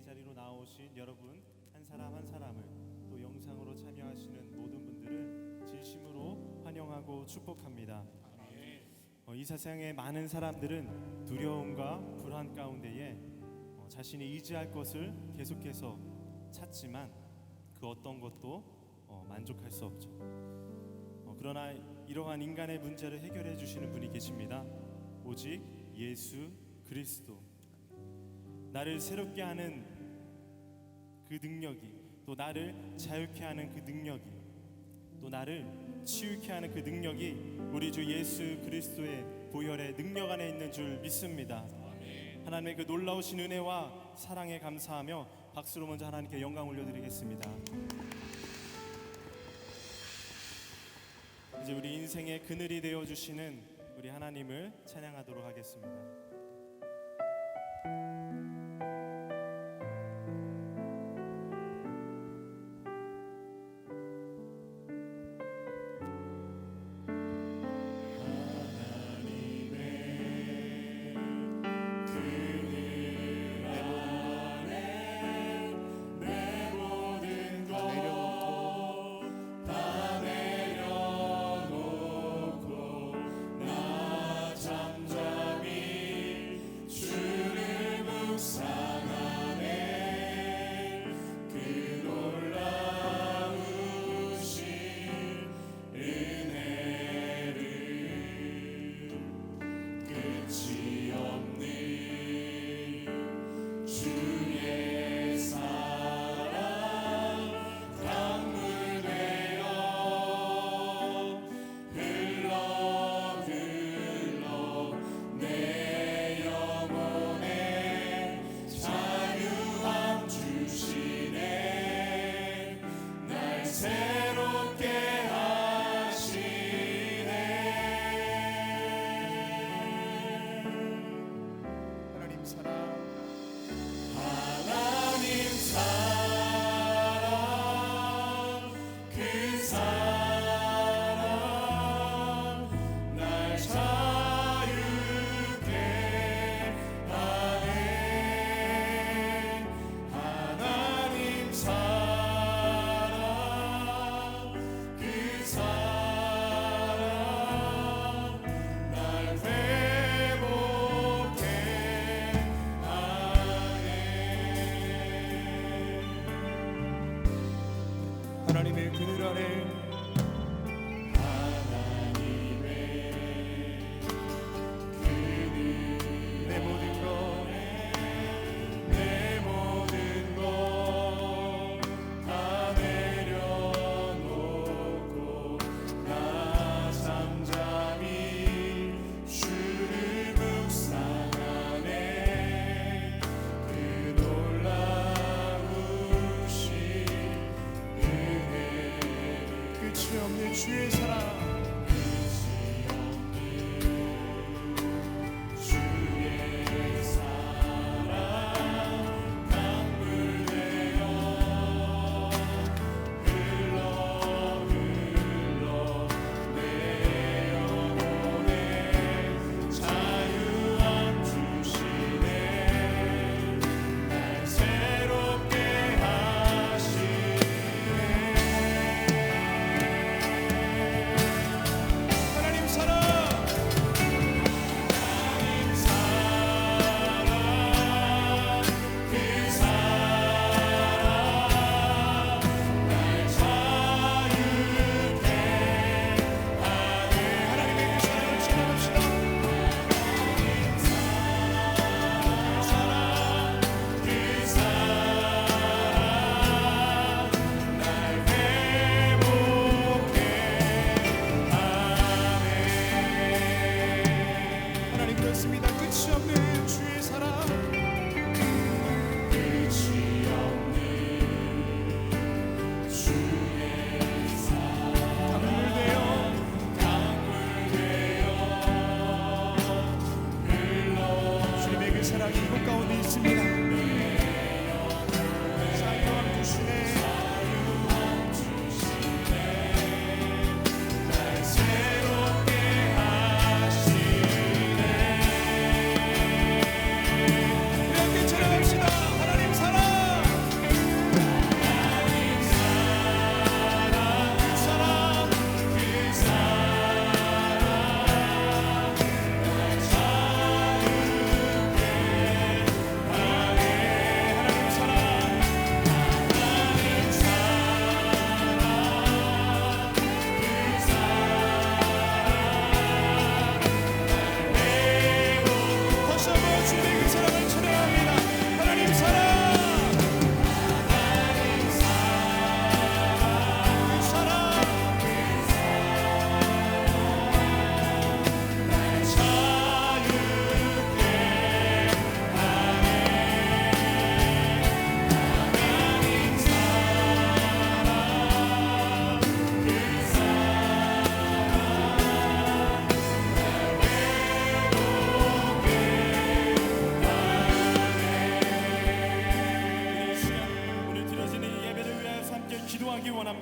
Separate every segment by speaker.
Speaker 1: 자리로 나오신 여러분 한 사람 한 사람을, 또 영상으로 참여하시는 모든 분들을 진심으로 환영하고 축복합니다. 이 세상의 많은 사람들은 두려움과 불안 가운데에 자신이 의지할 것을 계속해서 찾지만 그 어떤 것도 만족할 수 없죠. 그러나 이러한 인간의 문제를 해결해 주시는 분이 계십니다. 오직 예수 그리스도. 나를 새롭게 하는 그 능력이, 또 나를 자유케 하는 그 능력이, 또 나를 치유케 하는 그 능력이 우리 주 예수 그리스도의 보혈의 능력 안에 있는 줄 믿습니다. 하나님의 그 놀라우신 은혜와 사랑에 감사하며 박수로 먼저 하나님께 영광 올려드리겠습니다. 이제 우리 인생의 그늘이 되어주시는 우리 하나님을 찬양하도록 하겠습니다.
Speaker 2: 하나님의 그늘 아래 내 모든 것 다 내려놓고 나 잠잠히 주를 묵상하네. 그 놀라우신 은혜를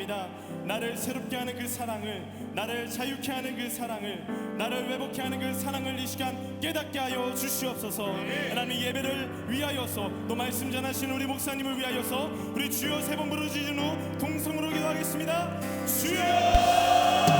Speaker 1: 원합니다. 나를 새롭게 하는 그 사랑을, 나를 자유케 하는 그 사랑을, 나를 회복케 하는 그 사랑을 이 시간 깨닫게 하여 주시옵소서. 하나님, 예배를 위하여서 또 말씀 전하시는 우리 목사님을 위하여서 우리 주여 세 번 부르짖은 후 동성으로 기도하겠습니다. 주여!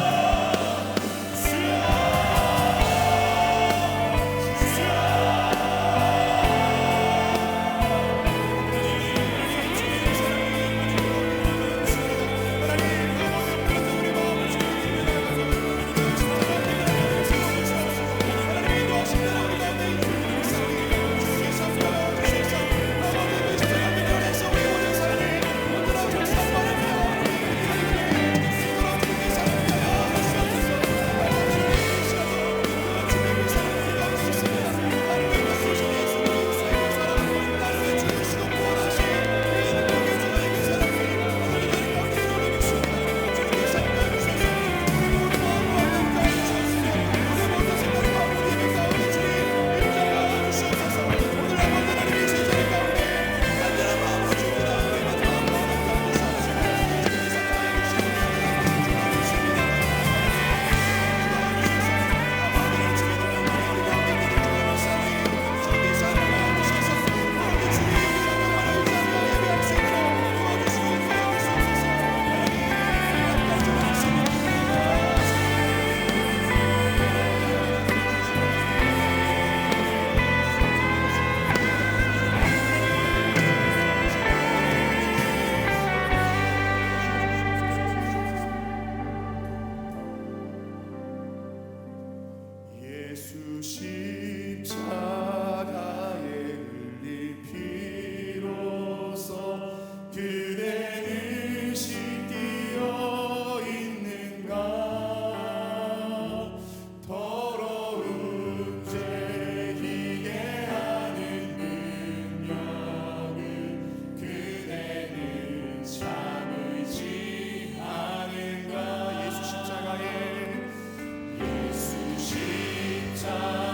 Speaker 2: 예수 십자가에 흘린 피로써 그대는 씻기어 있는가. 더러운 죄 희게 하는 능력을 그대는 참을지 않은가. 예수 십자가에 십자가에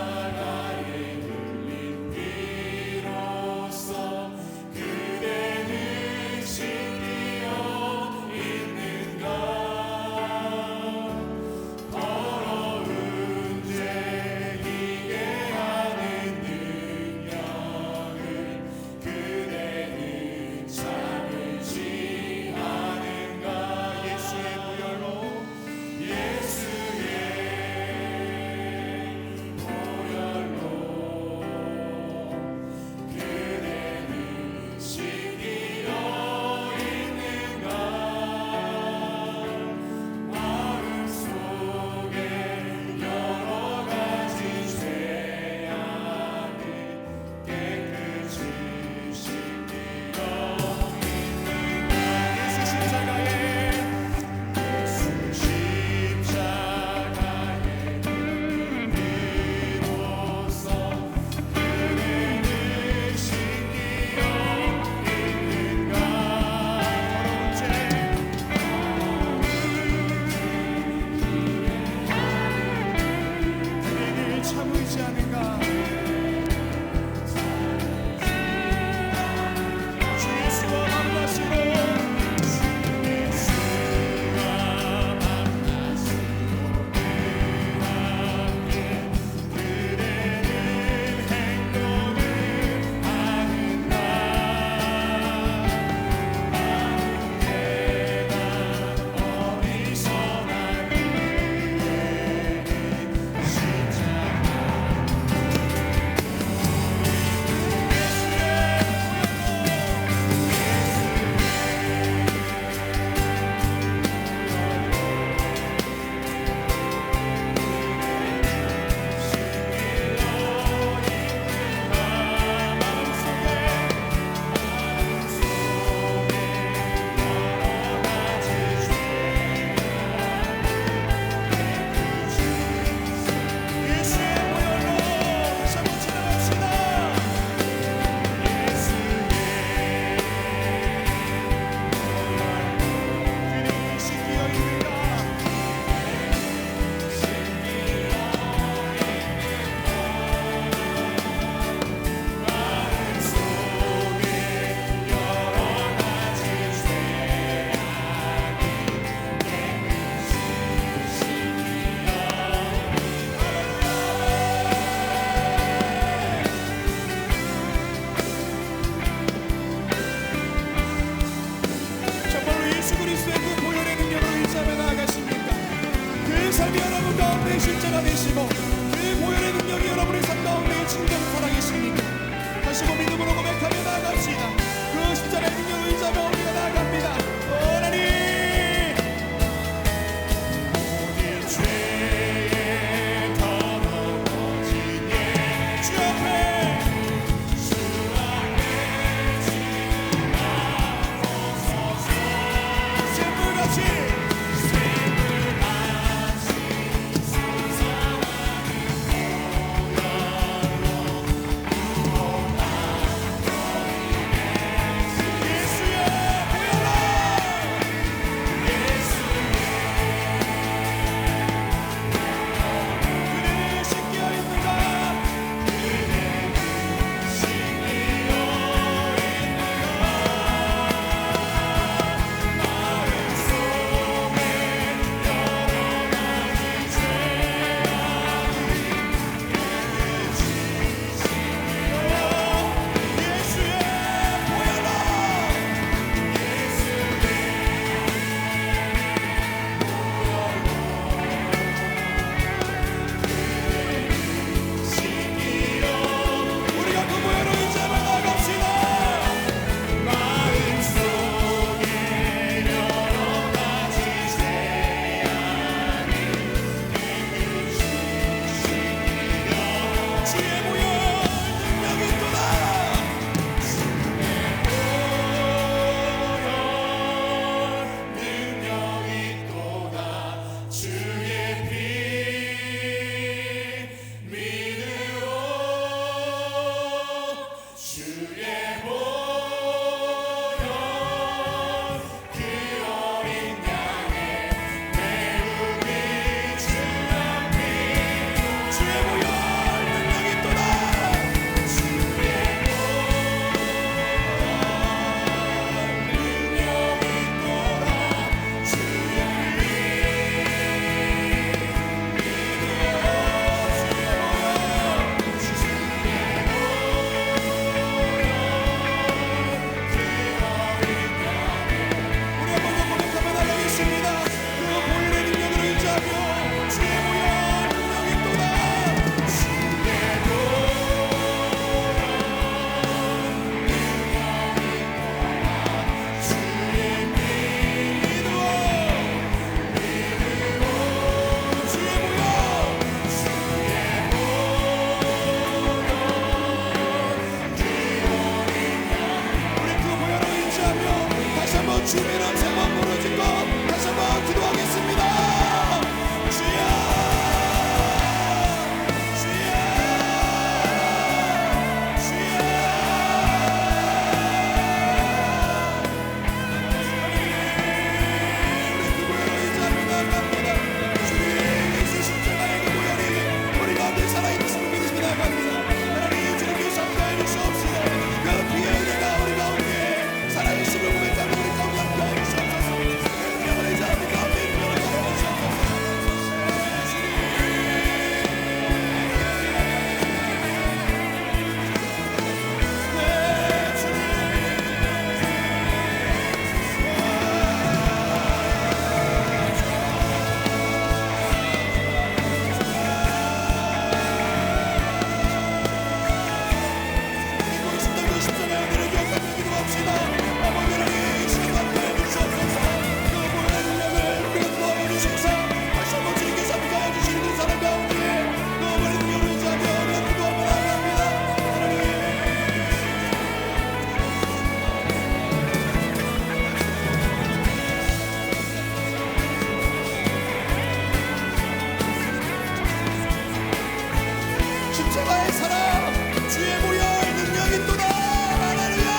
Speaker 2: 주의 보혈 능력이 있도다. 할렐루야.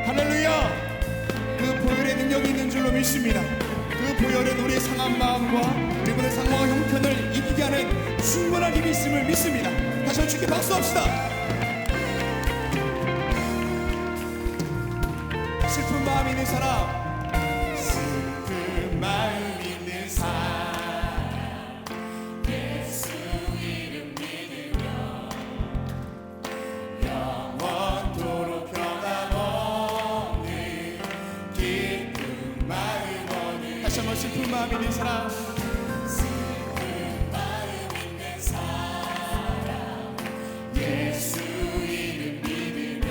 Speaker 2: 할렐루야. 그 보혈의 능력이 있는 줄로 믿습니다. 그 보혈은 우리의 상한 마음과 그리고 내 상황과 형편을 이기게 하는 충분한 힘이 있음을 믿습니다. 다시 한번 주께 박수합시다. 슬픈 마음 있는 사람, 슬픈 마음 있는 사람, 예수 이름 믿으며 영원토록 변함없는 기쁜 마음 얻는. 다시 한번 슬픈 마음 있는 사람, 슬픈 마음 있는 사람, 예수 이름 믿으며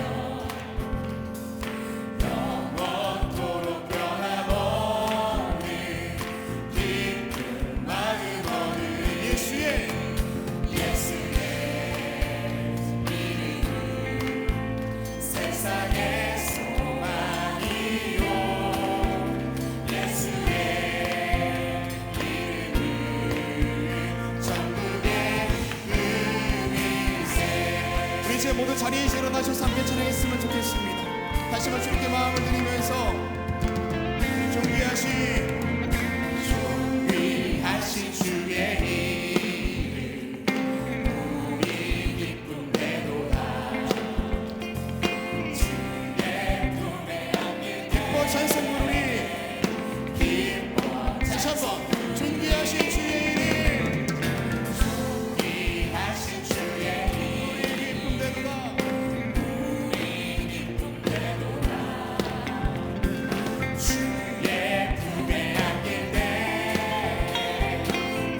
Speaker 2: 영원토록 변함없는 기쁜 마음 얻는 예수의 이름은 세상의 소망이요. 예수의 이름은 천국의 의미세. 우리 이제 모두 자리에서 일어나셔서 함께 찬양했으면 좋겠습니다. 다시 한번 주님께 마음을 드리면서 존귀하신 주의 이름 우리 기쁨 내도다. 주의 품에 안길 기뻐 찬송 부르리. 기뻐 다시 한번 존귀하신 주의 이름 존귀하신 주의 이름 우리 기쁨 내도다. 주의 품에 안길 때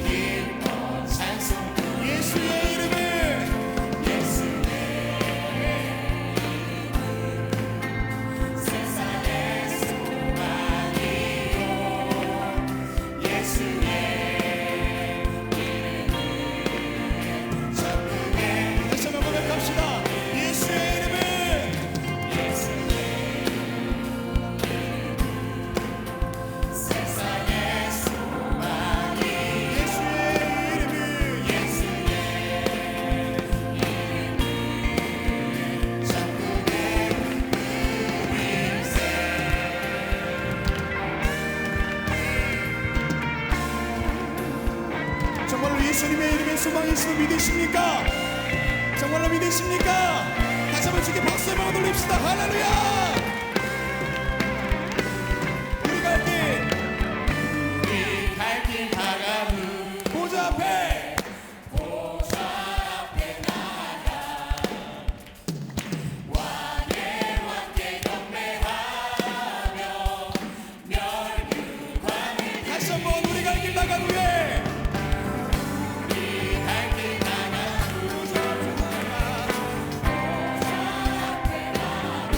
Speaker 2: 기뻐 찬송. 예수의 이름은 세상의 소망이요. 예수의 이름은 천국의. 다시 한번 고백합시다. 예수의 이름은 세상의 소망이. 예수의 이름은 천국의 의미세. 정말로 예수님의 이름에 소망이 있음을 믿으십니까? 정말로 믿으십니까? 다시 한번 주께 박수 한번 돌립시다. 할렐루야. 우리 갈 길 다가는 보좌 앞에 나가 왕의 경배하며 멸류관을. 다시 한번 우리 갈 길 나간 후에 우리 갈 길 나간 보좌 앞에 나가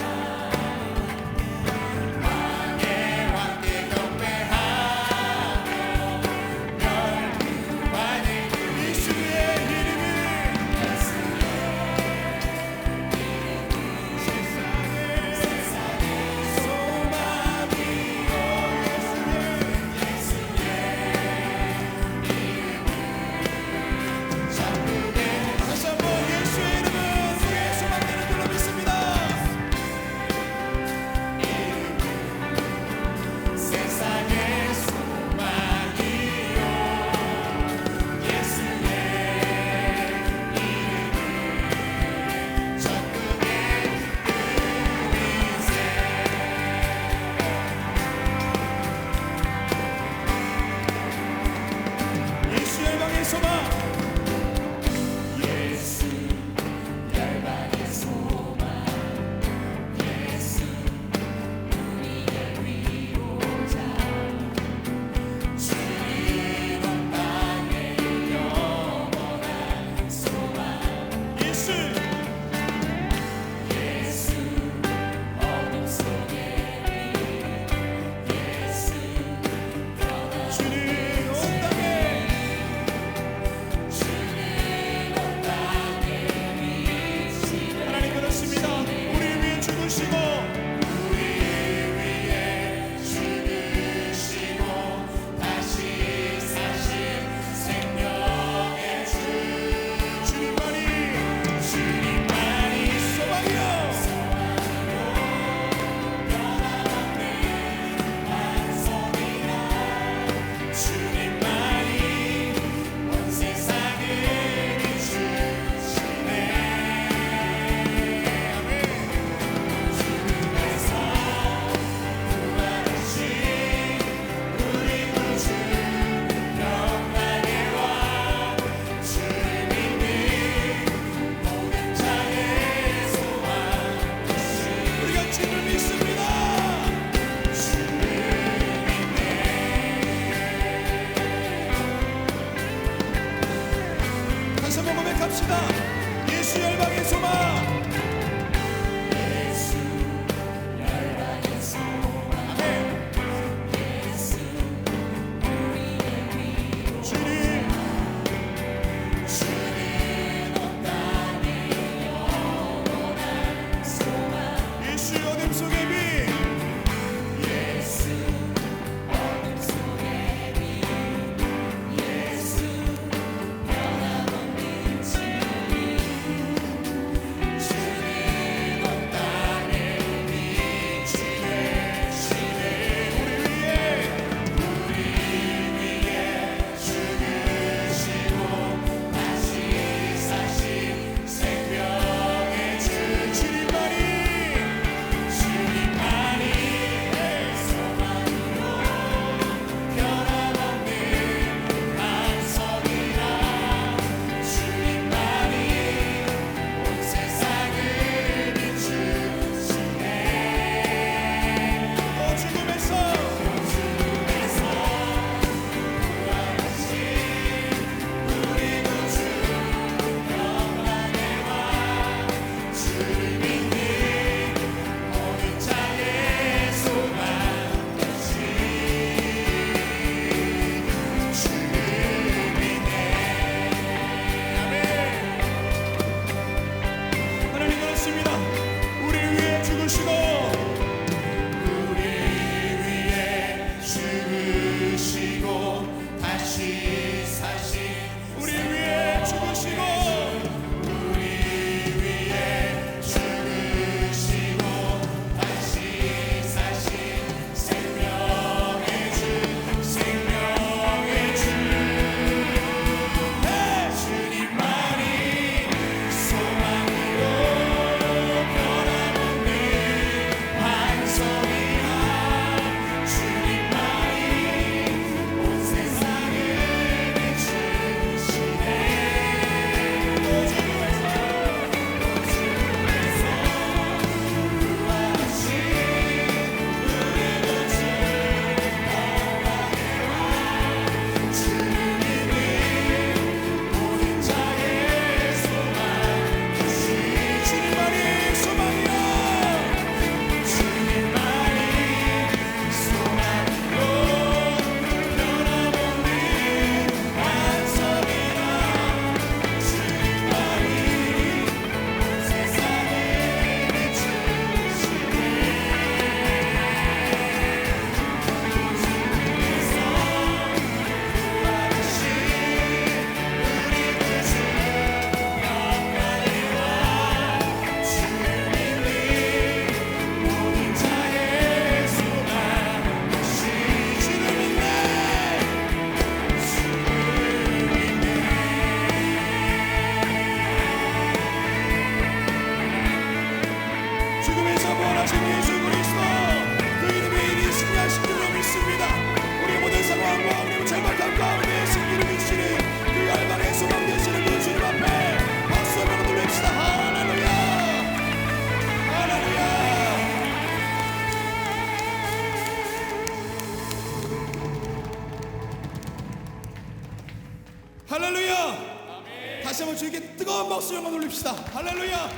Speaker 2: 할렐루야. 다시 한번 주님께 뜨거운 박수 영광 올립시다. 할렐루야.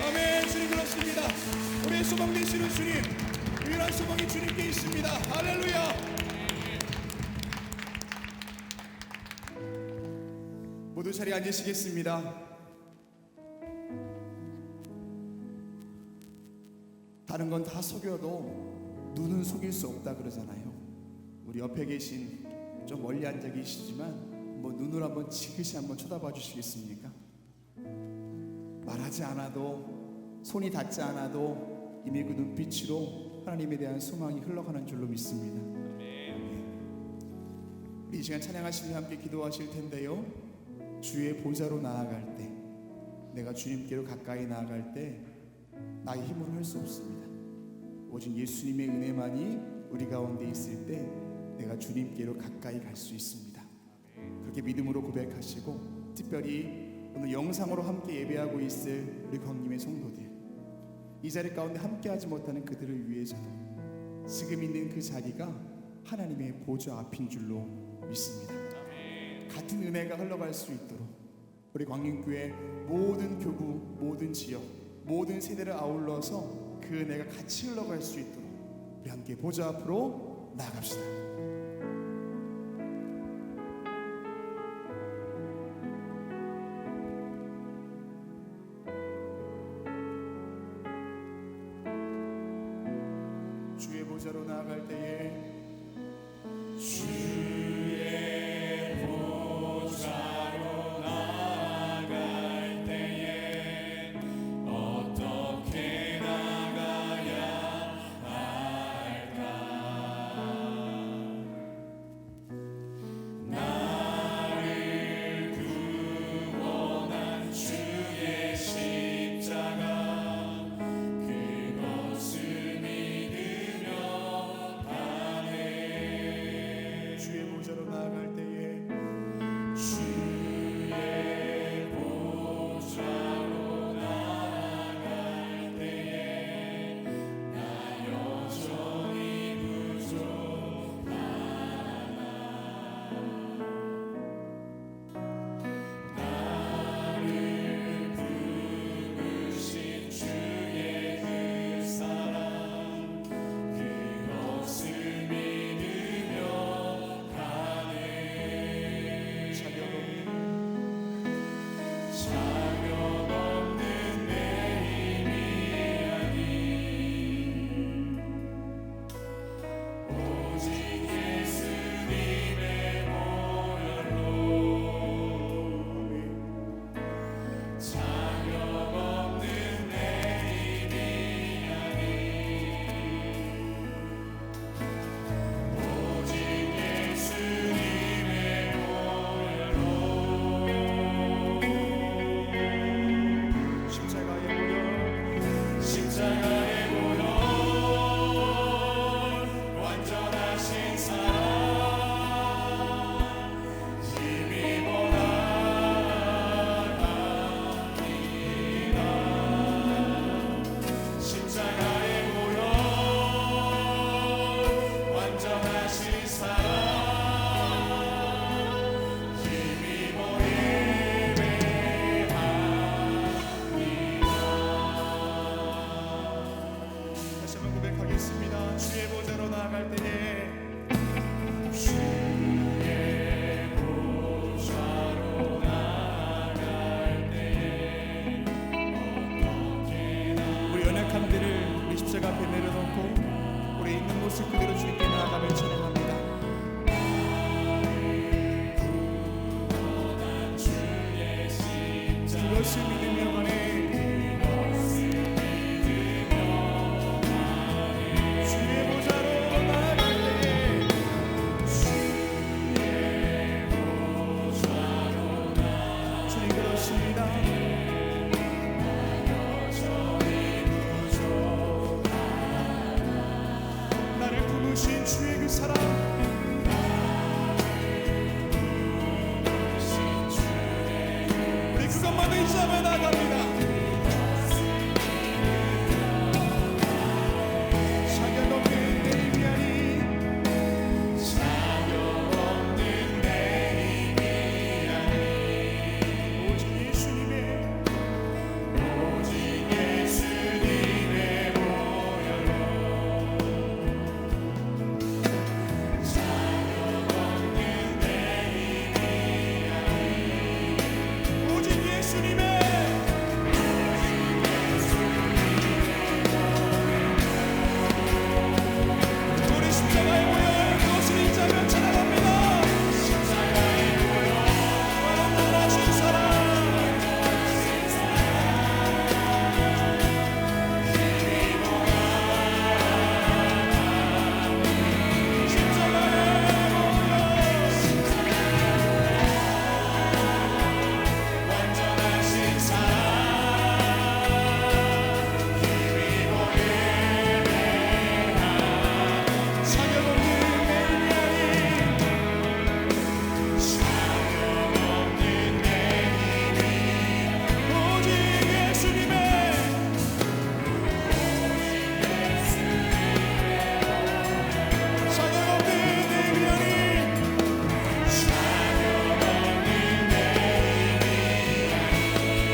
Speaker 2: 아멘. 주님 그렇습니다. 우리의 소망 되시는 주님, 유일한 소망이 주님께 있습니다. 할렐루야. 모두 자리에 앉으시겠습니다. 다른 건 다 속여도 눈은 속일 수 없다 그러잖아요. 우리 옆에 계신 좀 멀리 앉아 계시지만 눈을 한번 지그시 한번 쳐다봐 주시겠습니까? 말하지 않아도, 손이 닿지 않아도 이미 그 눈빛으로 하나님에 대한 소망이 흘러가는 줄로 믿습니다. 우리 이 시간 찬양하시며 함께 기도하실 텐데요, 주의 보좌로 나아갈 때, 내가 주님께로 가까이 나아갈 때 나의 힘으로 할 수 없습니다. 오직 예수님의 은혜만이 우리 가운데 있을 때 내가 주님께로 가까이 갈 수 있습니다. 그렇게 믿음으로 고백하시고, 특별히 오늘 영상으로 함께 예배하고 있을 우리 광림의 성도들, 이 자리 가운데 함께하지 못하는 그들을 위해서도 지금 있는 그 자리가 하나님의 보좌 앞인 줄로 믿습니다. 같은 은혜가 흘러갈 수 있도록 우리 광림교회 모든 교구, 모든 지역, 모든 세대를 아울러서 그 은혜가 같이 흘러갈 수 있도록 우리 함께 보좌 앞으로 나아갑시다. 주의 보좌로 나아갈 때에 기도하겠습니다. 주의 보좌로 나아갈 때에 우리 연약함들을 우리 십자가 앞에 내려놓고 우리 있는 모습 그대로 주님께 나아가며 찬양합니다. 그것을 믿으며 가네. 주의 보좌로 나아갈 때에 주님 그렇습니다. 나를 부르신 주의 그 사랑, 우리 그것만 의지하며 나갑니다. 자격 없는 내 힘이 아닌, 자격 없는 내 힘이 아닌 오직 예수님의 보혈로 자격 없는 내 힘이 아닌 오직 예수님의 우리 십자가의 보혈 그것을 인자하며 찬양합니다. 십자가의 보혈 완전하신 사랑, 완전하신 자격 없는 내 힘이 아닌, 자격 없는 내 힘이 오직 예수님의 자격 없는 내 힘이 아닌, 자격 없는 내 힘이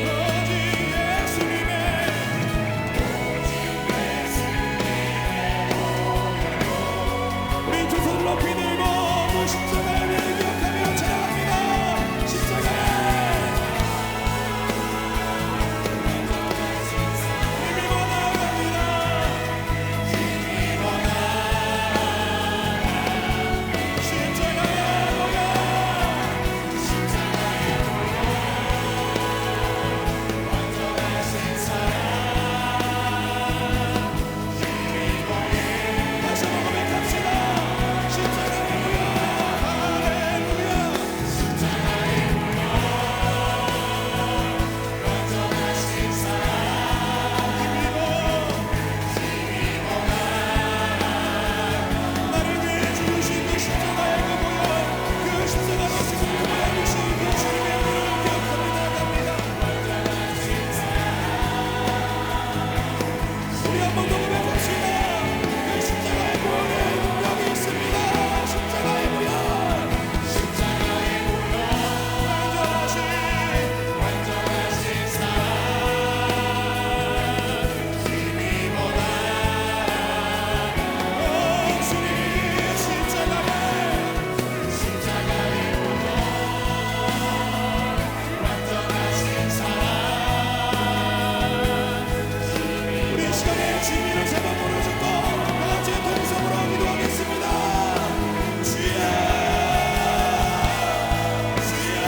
Speaker 2: 오직 예수님의 우리 두 손을 높이 들고 그 십자가의 은혜를 기억하며 찬양합니다. 십자가의 힘입어 나아갑니다. 힘입어 나아가 십자가의 보혈, 십자가의 보혈 완전하신 사랑 다시 한번 고백합시다. 십자가의 보혈 할렐루야. 십자가의 보혈 완전하신 사랑 힘입어 나를 위해 죽으신 그 십자가의 그 보혈, 그 십자가로 지금 보여주신 그 주님의 은혜를 기억하며 나갑니다. 우리 한 번 더 고백합시다. 그 십자가의 보혈에 능력이 있습니다. 십자가의 보혈, 십자가의 보혈 완전하신 사랑 힘입어 나아가 주님 십자가의 보혈 완전하신 사랑 우리 이 시간에 주님을 세 번 부르짖고 다 같이 동성으로 기도하겠습니다. 주여 주여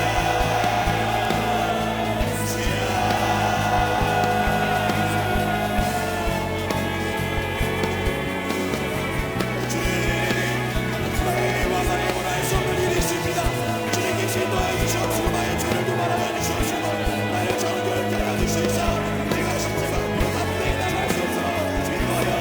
Speaker 2: 주님 와사의 문화에 쏟는 일이 있습니다. 주님께서 인도하여 주시옵시고 나의 죄를 도말하여 주시옵시고 나의 정죄를 깨달아 주시옵소서. 내가 십자가 앞으로 나갈 수 없어 인도하여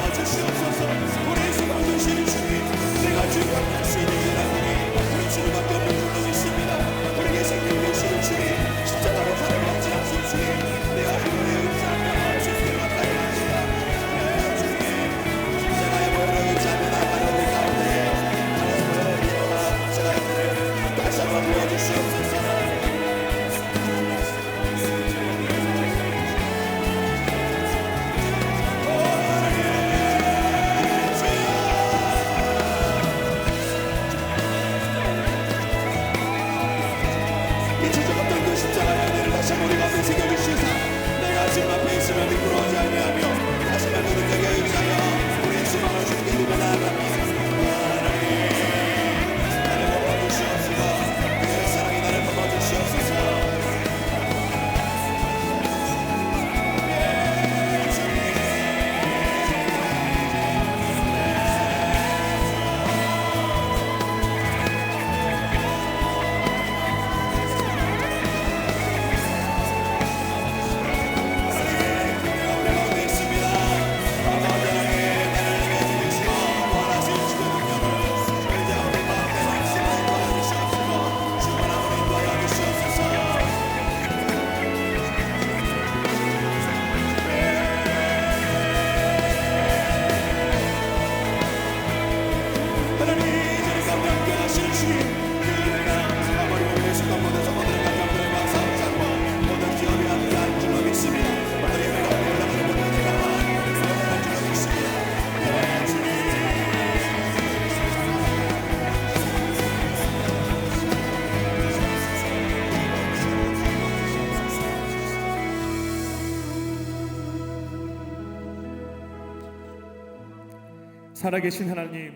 Speaker 3: 살아계신 하나님,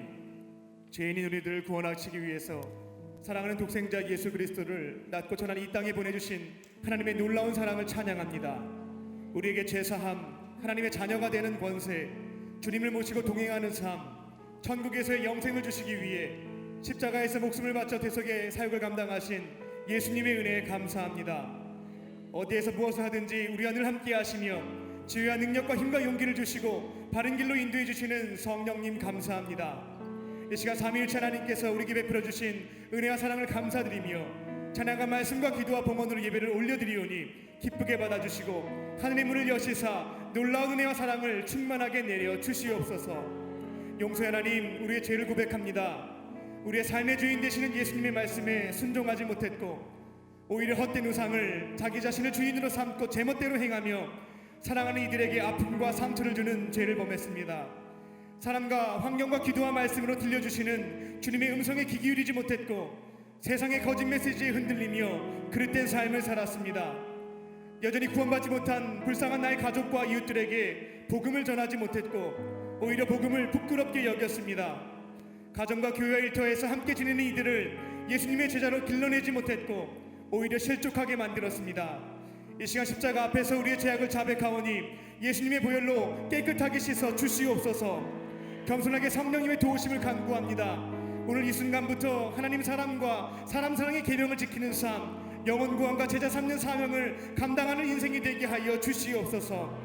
Speaker 3: 죄인인 우리들을 구원하시기 위해서 사랑하는 독생자 예수 그리스도를 낮고 천한 이 땅에 보내주신 하나님의 놀라운 사랑을 찬양합니다. 우리에게 제사함, 하나님의 자녀가 되는 권세, 주님을 모시고 동행하는 삶, 천국에서의 영생을 주시기 위해 십자가에서 목숨을 바쳐 대속의 사역을 감당하신 예수님의 은혜에 감사합니다. 어디에서 무엇을 하든지 우리와 늘 함께 하시며 지혜와 능력과 힘과 용기를 주시고 바른 길로 인도해 주시는 성령님 감사합니다. 이 시간 삼위일체 하나님께서 우리에게 베풀어 주신 은혜와 사랑을 감사드리며 찬양과 말씀과 기도와 봉헌으로 예배를 올려드리오니 기쁘게 받아주시고 하늘의 문을 여시사 놀라운 은혜와 사랑을 충만하게 내려 주시옵소서. 용서의 하나님, 우리의 죄를 고백합니다. 우리의 삶의 주인 되시는 예수님의 말씀에 순종하지 못했고 오히려 헛된 우상을 자기 자신을 주인으로 삼고 제멋대로 행하며 사랑하는 이들에게 아픔과 상처를 주는 죄를 범했습니다. 사람과 환경과 기도와 말씀으로 들려주시는 주님의 음성에 귀 기울이지 못했고 세상의 거짓 메시지에 흔들리며 그릇된 삶을 살았습니다. 여전히 구원받지 못한 불쌍한 나의 가족과 이웃들에게 복음을 전하지 못했고 오히려 복음을 부끄럽게 여겼습니다. 가정과 교회와 일터에서 함께 지내는 이들을 예수님의 제자로 길러내지 못했고 오히려 실족하게 만들었습니다. 이 시간 십자가 앞에서 우리의 죄악을 자백하오니 예수님의 보혈로 깨끗하게 씻어 주시옵소서. 겸손하게 성령님의 도우심을 간구합니다. 오늘 이 순간부터 하나님 사랑과 사람 사랑의 계명을 지키는 삶, 영혼 구원과 제자 삼는 사명을 감당하는 인생이 되게 하여 주시옵소서.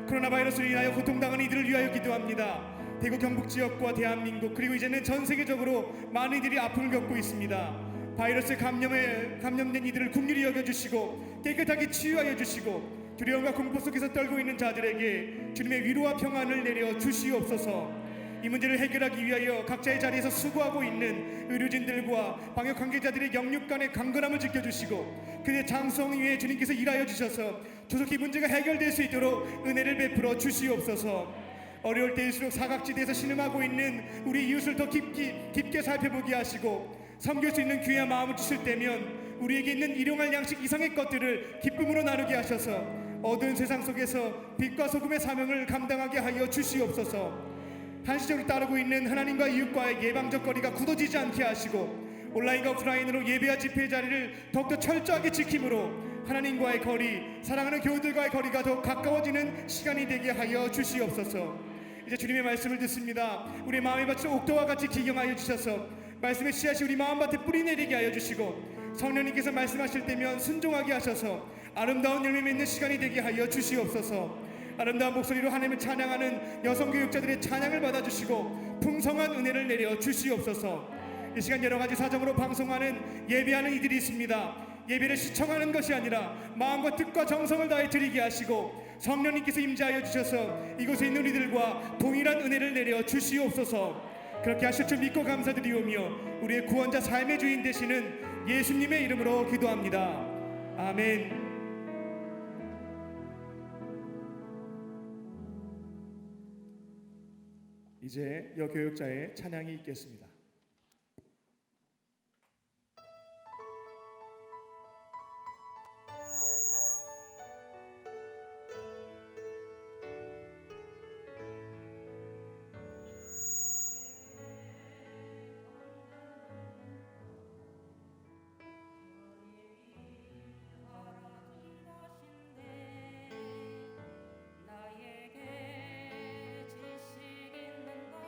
Speaker 3: 코로나 바이러스로 인하여 고통당하는 이들을 위하여 기도합니다. 대구 경북 지역과 대한민국 그리고 이제는 전 세계적으로 많은 이들이 아픔을 겪고 있습니다. 바이러스에 감염된 이들을 긍휼히 여겨주시고 깨끗하게 치유하여 주시고 두려움과 공포 속에서 떨고 있는 자들에게 주님의 위로와 평안을 내려 주시옵소서. 이 문제를 해결하기 위하여 각자의 자리에서 수고하고 있는 의료진들과 방역 관계자들의 영육간의 강건함을 지켜주시고 그의 장성 위에 주님께서 일하여 주셔서 조속히 문제가 해결될 수 있도록 은혜를 베풀어 주시옵소서. 어려울 때일수록 사각지대에서 신음하고 있는 우리 이웃을 더 깊게 살펴보게 하시고 섬길 수 있는 귀한 마음을 주실 때면 우리에게 있는 일용할 양식 이상의 것들을 기쁨으로 나누게 하셔서 어두운 세상 속에서 빛과 소금의 사명을 감당하게 하여 주시옵소서. 한시적으로 따르고 있는 하나님과 이웃과의 예방적 거리가 굳어지지 않게 하시고 온라인과 오프라인으로 예배와 집회의 자리를 더욱더 철저하게 지킴으로 하나님과의 거리, 사랑하는 교우들과의 거리가 더 가까워지는 시간이 되게 하여 주시옵소서. 이제 주님의 말씀을 듣습니다. 우리 마음의 밭을 옥토와 같이 기경하여 주셔서 말씀의 씨앗이 우리 마음밭에 뿌리 내리게 하여 주시고 성령님께서 말씀하실 때면 순종하게 하셔서 아름다운 열매 맺는 시간이 되게 하여 주시옵소서. 아름다운 목소리로 하나님을 찬양하는 여성교육자들의 찬양을 받아주시고 풍성한 은혜를 내려 주시옵소서. 이 시간 여러가지 사정으로 방송하는 예배하는 이들이 있습니다. 예배를 시청하는 것이 아니라 마음과 뜻과 정성을 다해 드리게 하시고 성령님께서 임재하여 주셔서 이곳에 있는 우리들과 동일한 은혜를 내려 주시옵소서. 그렇게 하실 줄 믿고 감사드리오며 우리의 구원자 삶의 주인 되시는 예수님의 이름으로 기도합니다. 아멘. 이제 여교육자의 찬양이 있겠습니다.
Speaker 4: 나에게 지식 있는 것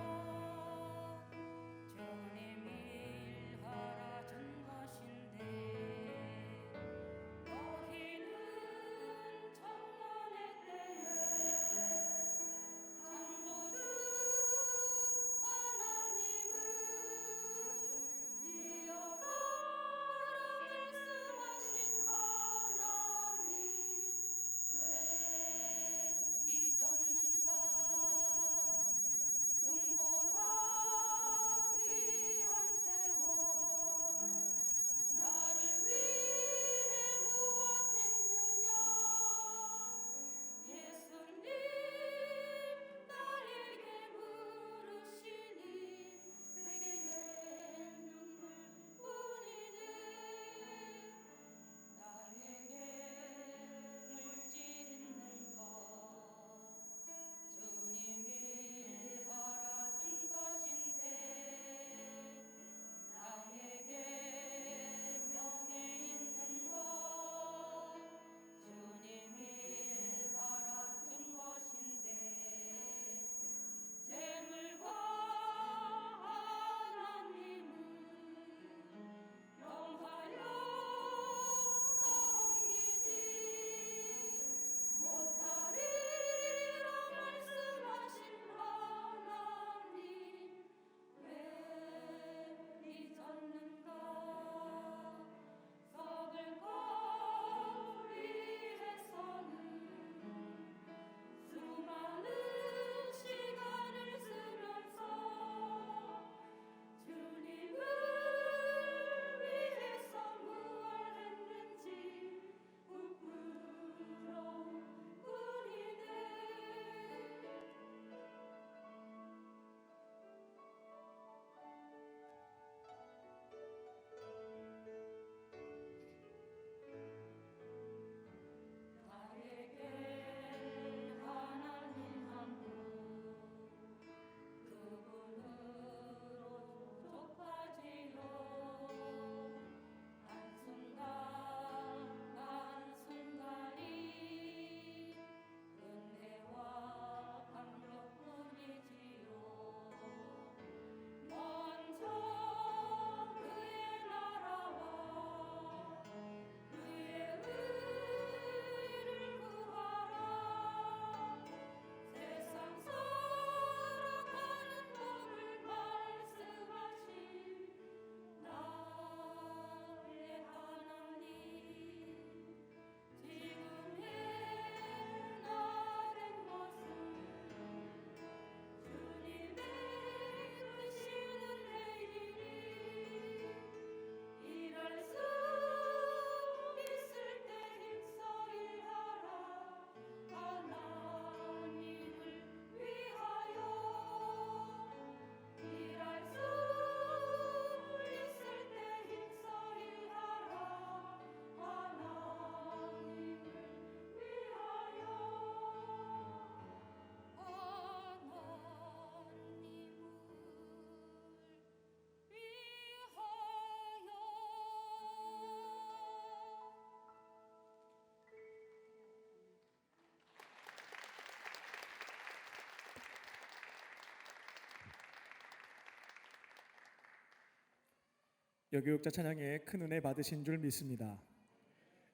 Speaker 3: 여교육자 찬양에 큰 은혜 받으신 줄 믿습니다.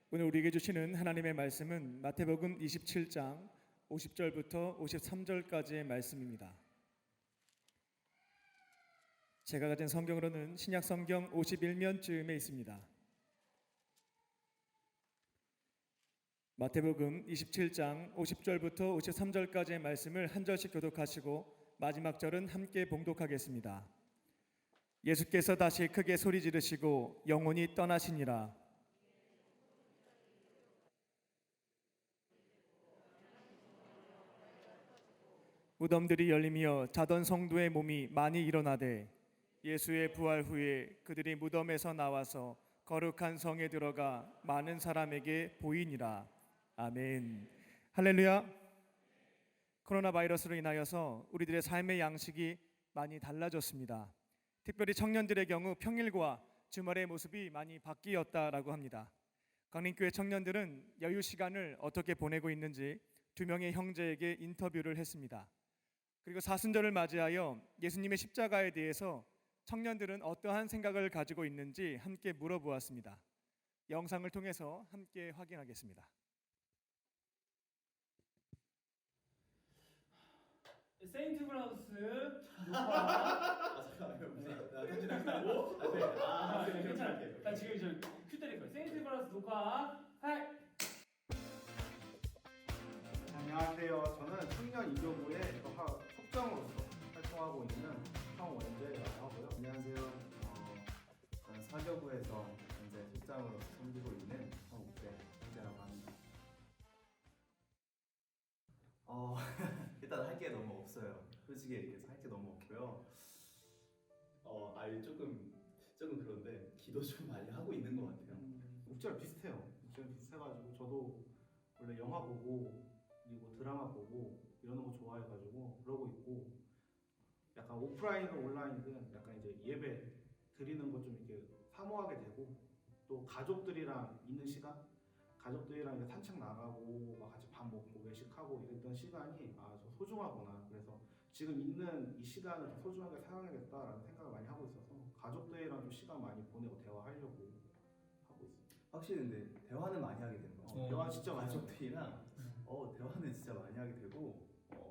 Speaker 3: 오늘 우리에게 주시는 하나님의 말씀은 마태복음 27장 50절부터 53절까지의 말씀입니다. 제가 가진 성경으로는 신약 성경 51면쯤에 있습니다. 마태복음 27장 50절부터 53절까지의 말씀을 한 절씩 교독하시고 마지막 절은 함께 봉독하겠습니다. 예수께서 다시 크게 소리 지르시고 영원히 떠나시니라. 무덤들이 열리며 자던 성도의 몸이 많이 일어나되 예수의 부활 후에 그들이 무덤에서 나와서 거룩한 성에 들어가 많은 사람에게 보이니라. 아멘. 할렐루야. 코로나 바이러스로 인하여서 우리들의 삶의 양식이 많이 달라졌습니다. 특별히 청년들의 경우 평일과 주말의 모습이 많이 바뀌었다라고 합니다. 강림교회 청년들은 여유 시간을 어떻게 보내고 있는지 두 명의 형제에게 인터뷰를 했습니다. 그리고 사순절을 맞이하여 예수님의 십자가에 대해서 청년들은 어떠한 생각을 가지고 있는지 함께 물어보았습니다. 영상을 통해서 함께 확인하겠습니다.
Speaker 4: 세인트 브라우스 녹화.
Speaker 5: 잠깐만요. 나 편집하고. 네.
Speaker 4: 괜찮아. 나 지금 큐 때릴 거야. 세인트 브라우스 녹화. 하이.
Speaker 6: 안녕하세요. 저는 청년 이교부의 속정으로서 활동하고 있는 황원재라고 하고요.
Speaker 5: 안녕하세요. 저는 사교부에서 현재 속장으로 섬기고 있는 황욱재라고 합니다. 일단 할 게 너무 없어요. 솔직히 얘기해서 할 게 너무 없고요. 조금 그런데 기도 좀 많이 하고 있는 것 같아요.
Speaker 6: 목재랑 비슷해요. 목재랑 비슷해가지고 저도 원래 영화 보고 그리고 드라마 보고 이러는 거 좋아해가지고 그러고 있고 약간 오프라인이든 온라인이든 약간 이제 예배 드리는 거 좀 이렇게 사모하게 되고 또 가족들이랑 있는 시간 가족들이랑 이제 산책 나가고 막 같이 밥 먹고 외식하고 이랬던 시간이 저 소중하구나. 그래서 지금 있는 이 시간을 좀 소중하게 사용하겠다라는 생각을 많이 하고 있어서 가족들이랑 좀 시간 많이 보내고 대화하려고 하고 있습니다.
Speaker 5: 확실히 근데 대화는 많이 하게 되는 것 같아요.
Speaker 6: 대화 진짜 많이
Speaker 5: 가족들이랑 대화는 진짜 많이 하게 되고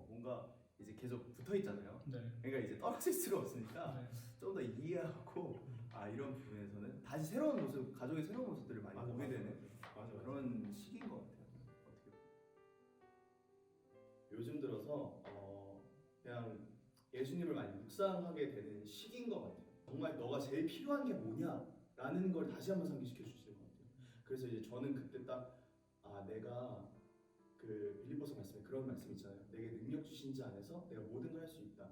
Speaker 5: 뭔가 이제 계속 붙어 있잖아요.
Speaker 4: 네.
Speaker 5: 그러니까 이제 떨어질 수가 없으니까
Speaker 4: 네.
Speaker 5: 좀 더 이해하고 이런 부분에서는 다시 새로운 모습, 가족의 새로운 모습들을 많이 보게 되는 그런 시기인 것 같아요. 어떻게 보면. 요즘 들어서 그냥 예수님을 많이 묵상하게 되는 시기인 것 같아요. 정말 너가 제일 필요한 게 뭐냐라는 걸 다시 한번 상기시켜 주시는 것 같아요. 그래서 이제 저는 그때 딱 내가 그 빌립보서 말씀에 그런 말씀 있잖아요. 내게 능력 주신 자 안에서 내가 모든 걸 할 수 있다.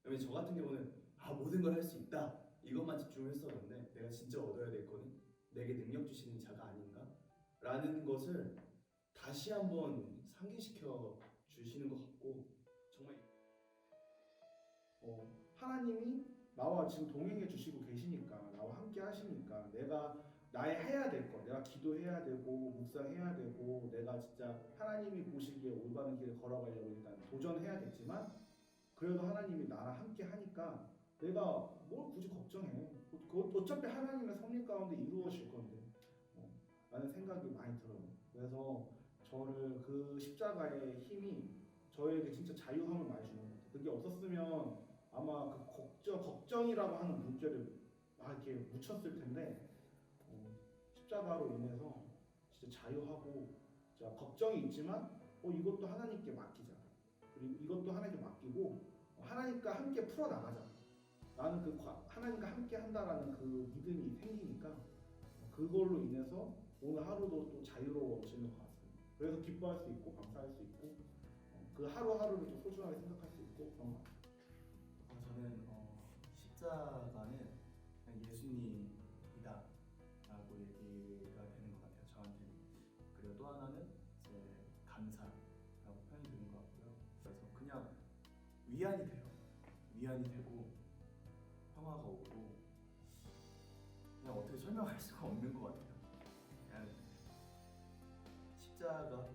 Speaker 5: 왜냐면 저 같은 경우는 모든 걸 할 수 있다 이것만 집중을 했었는데 내가 진짜 얻어야 될 거는 내게 능력 주시는 자가 아닌가? 라는 것을 다시 한번 상기시켜 주시는 것 같고 정말
Speaker 2: 하나님이 나와 지금 동행해 주시고 계시니까 나와 함께 하시니까 내가 나의 해야 될 것, 내가 기도해야 되고 묵상해야 되고 내가 진짜 하나님이 보시기에 올바른 길을 걸어가려고 일단 도전해야겠지만 그래도 하나님이 나랑 함께 하니까 내가 뭘 굳이 걱정해. 어차피 하나님의 섭리 가운데 이루어질 건데 라는 생각이 많이 들어요. 그래서 저를 그 십자가의 힘이 저에게 진짜 자유함을 많이 주는 것 같아요. 그게 없었으면 아마 그 걱정이라고 하는 문제를 이렇게 묻혔을 텐데 십자가로 인해서 진짜 자유하고 진짜 걱정이 있지만 이것도 하나님께 맡기자. 그리고 이것도 하나님께 맡기고 하나님과 함께 풀어나가자. 나는 하나님과 함께 한다라는 그 믿음이 생기니까 그걸로 인해서 오늘 하루도 또 자유로워지는 것 같습니다. 그래서 기뻐할 수 있고 감사할 수 있고 그 하루하루를 좀 소중하게 생각할 수 있고 그런 것 같아요.
Speaker 5: 저는 십자가는 그냥 예수님이다 라고 얘기가 되는 것 같아요. 저한테는. 그리고 또 하나는 이제 감사라고 표현이 되는 것 같고요. 그래서 그냥 위안이 돼요. 위안이 되고 평화가 오고 그냥 어떻게 설명할 수가 없는 것 같아요. 그냥 십자가의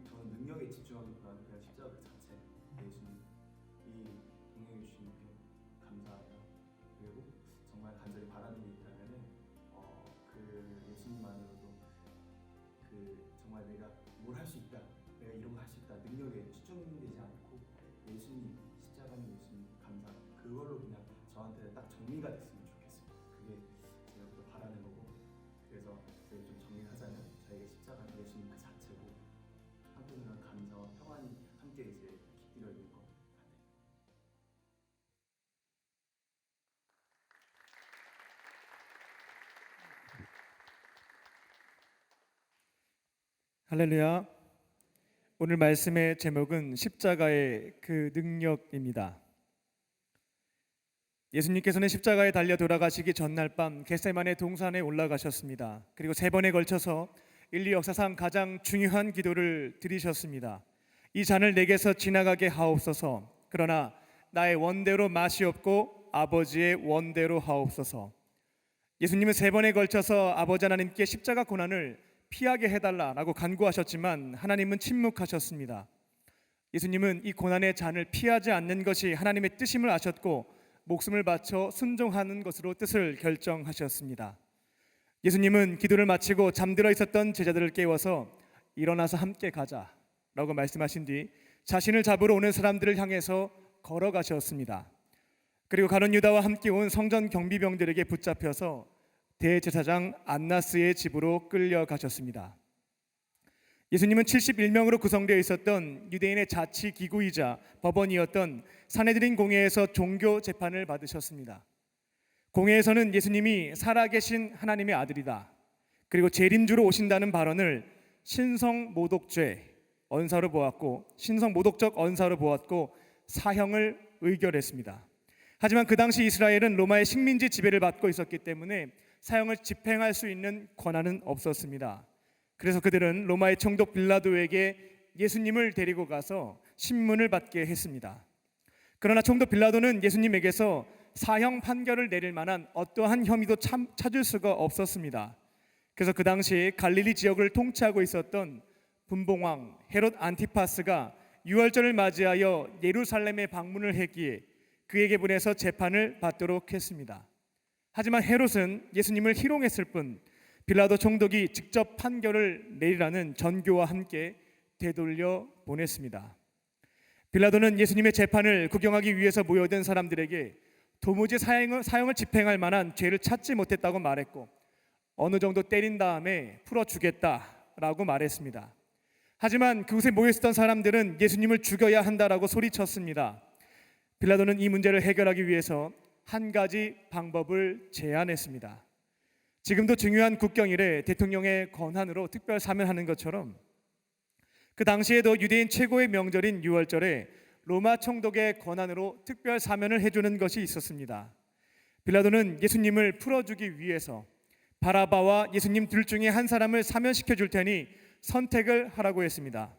Speaker 5: 저는 능력에 집중하기보다는 그냥 십자가 그 자체 예수님이 동행해 주신 게 감사하다. 예수님, 십자가는 예수님 감사, 그걸로 그냥 저한테 딱 정리가 됐으면 좋겠어요. 그게 제가 또 바라는 거고. 그래서 저희 좀 정리하자면 저에게 십자가는 예수님 그 자체고 한편으로는 감사와 평안이 함께 이제 깃들여 있는 것 같아요.
Speaker 3: 할렐루야. 오늘 말씀의 제목은 십자가의 그 능력입니다. 예수님께서는 십자가에 달려 돌아가시기 전날 밤 겟세마네 동산에 올라가셨습니다. 그리고 3번에 걸쳐서 인류 역사상 가장 중요한 기도를 드리셨습니다. 이 잔을 내게서 지나가게 하옵소서. 그러나 나의 원대로 맛이 없고 아버지의 원대로 하옵소서. 예수님은 3번에 걸쳐서 아버지 하나님께 십자가 고난을 피하게 해달라라고 간구하셨지만 하나님은 침묵하셨습니다. 예수님은 이 고난의 잔을 피하지 않는 것이 하나님의 뜻임을 아셨고 목숨을 바쳐 순종하는 것으로 뜻을 결정하셨습니다. 예수님은 기도를 마치고 잠들어 있었던 제자들을 깨워서 일어나서 함께 가자라고 말씀하신 뒤 자신을 잡으러 오는 사람들을 향해서 걸어가셨습니다. 그리고 가룟 유다와 함께 온 성전 경비병들에게 붙잡혀서 대제사장 안나스의 집으로 끌려가셨습니다. 예수님은 71명으로 구성되어 있었던 유대인의 자치 기구이자 법원이었던 산헤드린 공회에서 종교 재판을 받으셨습니다. 공회에서는 예수님이 살아계신 하나님의 아들이다, 그리고 재림주로 오신다는 발언을 신성모독죄 언사로 보았고 신성모독적 언사로 보았고 사형을 의결했습니다. 하지만 그 당시 이스라엘은 로마의 식민지 지배를 받고 있었기 때문에 사형을 집행할 수 있는 권한은 없었습니다. 그래서 그들은 로마의 총독 빌라도에게 예수님을 데리고 가서 신문을 받게 했습니다. 그러나 총독 빌라도는 예수님에게서 사형 판결을 내릴 만한 어떠한 혐의도 찾을 수가 없었습니다. 그래서 그 당시 갈릴리 지역을 통치하고 있었던 분봉왕 헤롯 안티파스가 유월절을 맞이하여 예루살렘에 방문을 했기에 그에게 보내서 재판을 받도록 했습니다. 하지만 헤롯은 예수님을 희롱했을 뿐 빌라도 총독이 직접 판결을 내리라는 전교와 함께 되돌려 보냈습니다. 빌라도는 예수님의 재판을 구경하기 위해서 모여든 사람들에게 도무지 사형을 집행할 만한 죄를 찾지 못했다고 말했고 어느 정도 때린 다음에 풀어주겠다라고 말했습니다. 하지만 그곳에 모여있었던 사람들은 예수님을 죽여야 한다라고 소리쳤습니다. 빌라도는 이 문제를 해결하기 위해서 한 가지 방법을 제안했습니다. 지금도 중요한 국경일에 대통령의 권한으로 특별 사면하는 것처럼 그 당시에도 유대인 최고의 명절인 유월절에 로마 총독의 권한으로 특별 사면을 해주는 것이 있었습니다. 빌라도는 예수님을 풀어주기 위해서 바라바와 예수님 둘 중에 한 사람을 사면시켜 줄 테니 선택을 하라고 했습니다.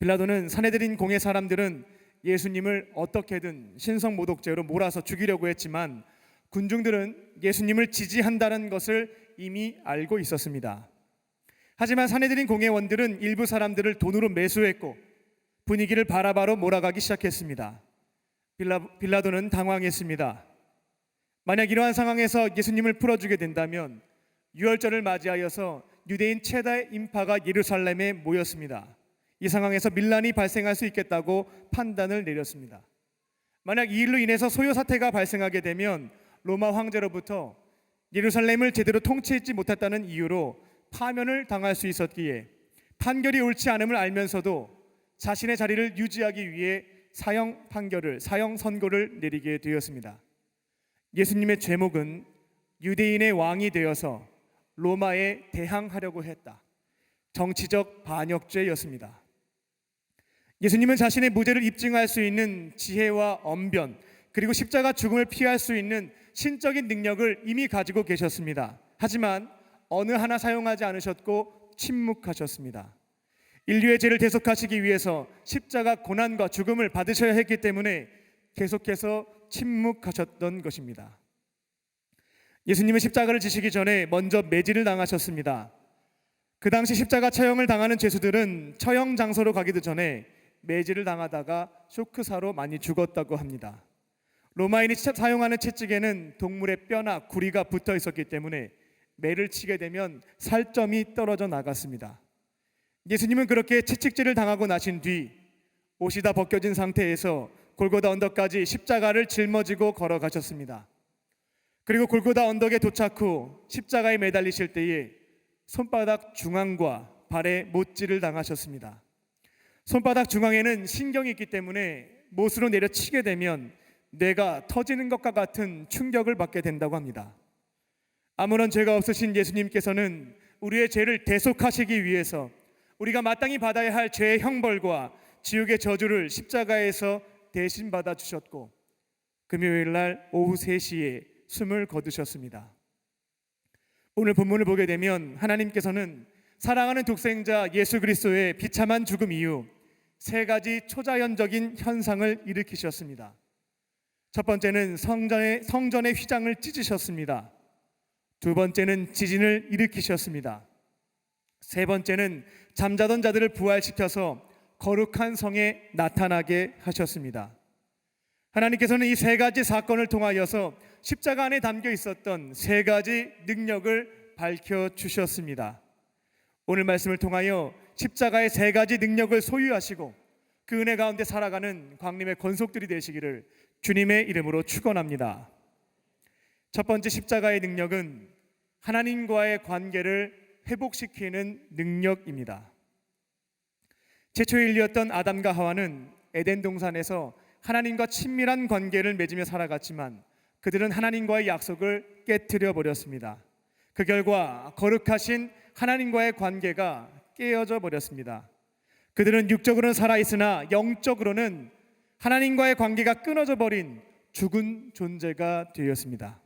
Speaker 3: 빌라도는 산헤드린 공회 사람들은 예수님을 어떻게든 신성모독죄로 몰아서 죽이려고 했지만 군중들은 예수님을 지지한다는 것을 이미 알고 있었습니다. 하지만 산헤드린 공회원들은 일부 사람들을 돈으로 매수했고 분위기를 바라바로 몰아가기 시작했습니다. 빌라도는 당황했습니다. 만약 이러한 상황에서 예수님을 풀어주게 된다면 유월절을 맞이하여서 유대인 최다의 인파가 예루살렘에 모였습니다. 이 상황에서 밀란이 발생할 수 있겠다고 판단을 내렸습니다. 만약 이 일로 인해서 소요 사태가 발생하게 되면 로마 황제로부터 예루살렘을 제대로 통치하지 못했다는 이유로 파면을 당할 수 있었기에 판결이 옳지 않음을 알면서도 자신의 자리를 유지하기 위해 사형 선고를 내리게 되었습니다. 예수님의 죄목은 유대인의 왕이 되어서 로마에 대항하려고 했다. 정치적 반역죄였습니다. 예수님은 자신의 무죄를 입증할 수 있는 지혜와 언변 그리고 십자가 죽음을 피할 수 있는 신적인 능력을 이미 가지고 계셨습니다. 하지만 어느 하나 사용하지 않으셨고 침묵하셨습니다. 인류의 죄를 대속하시기 위해서 십자가 고난과 죽음을 받으셔야 했기 때문에 계속해서 침묵하셨던 것입니다. 예수님은 십자가를 지시기 전에 먼저 매질을 당하셨습니다. 그 당시 십자가 처형을 당하는 죄수들은 처형 장소로 가기도 전에 매질을 당하다가 쇼크사로 많이 죽었다고 합니다. 로마인이 사용하는 채찍에는 동물의 뼈나 구리가 붙어 있었기 때문에 매를 치게 되면 살점이 떨어져 나갔습니다. 예수님은 그렇게 채찍질을 당하고 나신 뒤 옷이 다 벗겨진 상태에서 골고다 언덕까지 십자가를 짊어지고 걸어가셨습니다. 그리고 골고다 언덕에 도착 후 십자가에 매달리실 때에 손바닥 중앙과 발에 못질을 당하셨습니다. 손바닥 중앙에는 신경이 있기 때문에 못으로 내려치게 되면 뇌가 터지는 것과 같은 충격을 받게 된다고 합니다. 아무런 죄가 없으신 예수님께서는 우리의 죄를 대속하시기 위해서 우리가 마땅히 받아야 할 죄의 형벌과 지옥의 저주를 십자가에서 대신 받아 주셨고 금요일 날 오후 3시에 숨을 거두셨습니다. 오늘 본문을 보게 되면 하나님께서는 사랑하는 독생자 예수 그리스도의 비참한 죽음 이후 3가지 초자연적인 현상을 일으키셨습니다. 첫 번째는 성전의 휘장을 찢으셨습니다. 두 번째는 지진을 일으키셨습니다. 세 번째는 잠자던 자들을 부활시켜서 거룩한 성에 나타나게 하셨습니다. 하나님께서는 이 3가지 사건을 통하여서 십자가 안에 담겨 있었던 3가지 능력을 밝혀주셨습니다. 오늘 말씀을 통하여 십자가의 3가지 능력을 소유하시고 그 은혜 가운데 살아가는 광림의 권속들이 되시기를 주님의 이름으로 축원합니다. 첫 번째 십자가의 능력은 하나님과의 관계를 회복시키는 능력입니다. 최초의 인류였던 아담과 하와는 에덴 동산에서 하나님과 친밀한 관계를 맺으며 살아갔지만 그들은 하나님과의 약속을 깨트려 버렸습니다. 그 결과 거룩하신 하나님과의 관계가 깨어져 버렸습니다. 그들은 육적으로는 살아있으나 영적으로는 하나님과의 관계가 끊어져 버린 죽은 존재가 되었습니다.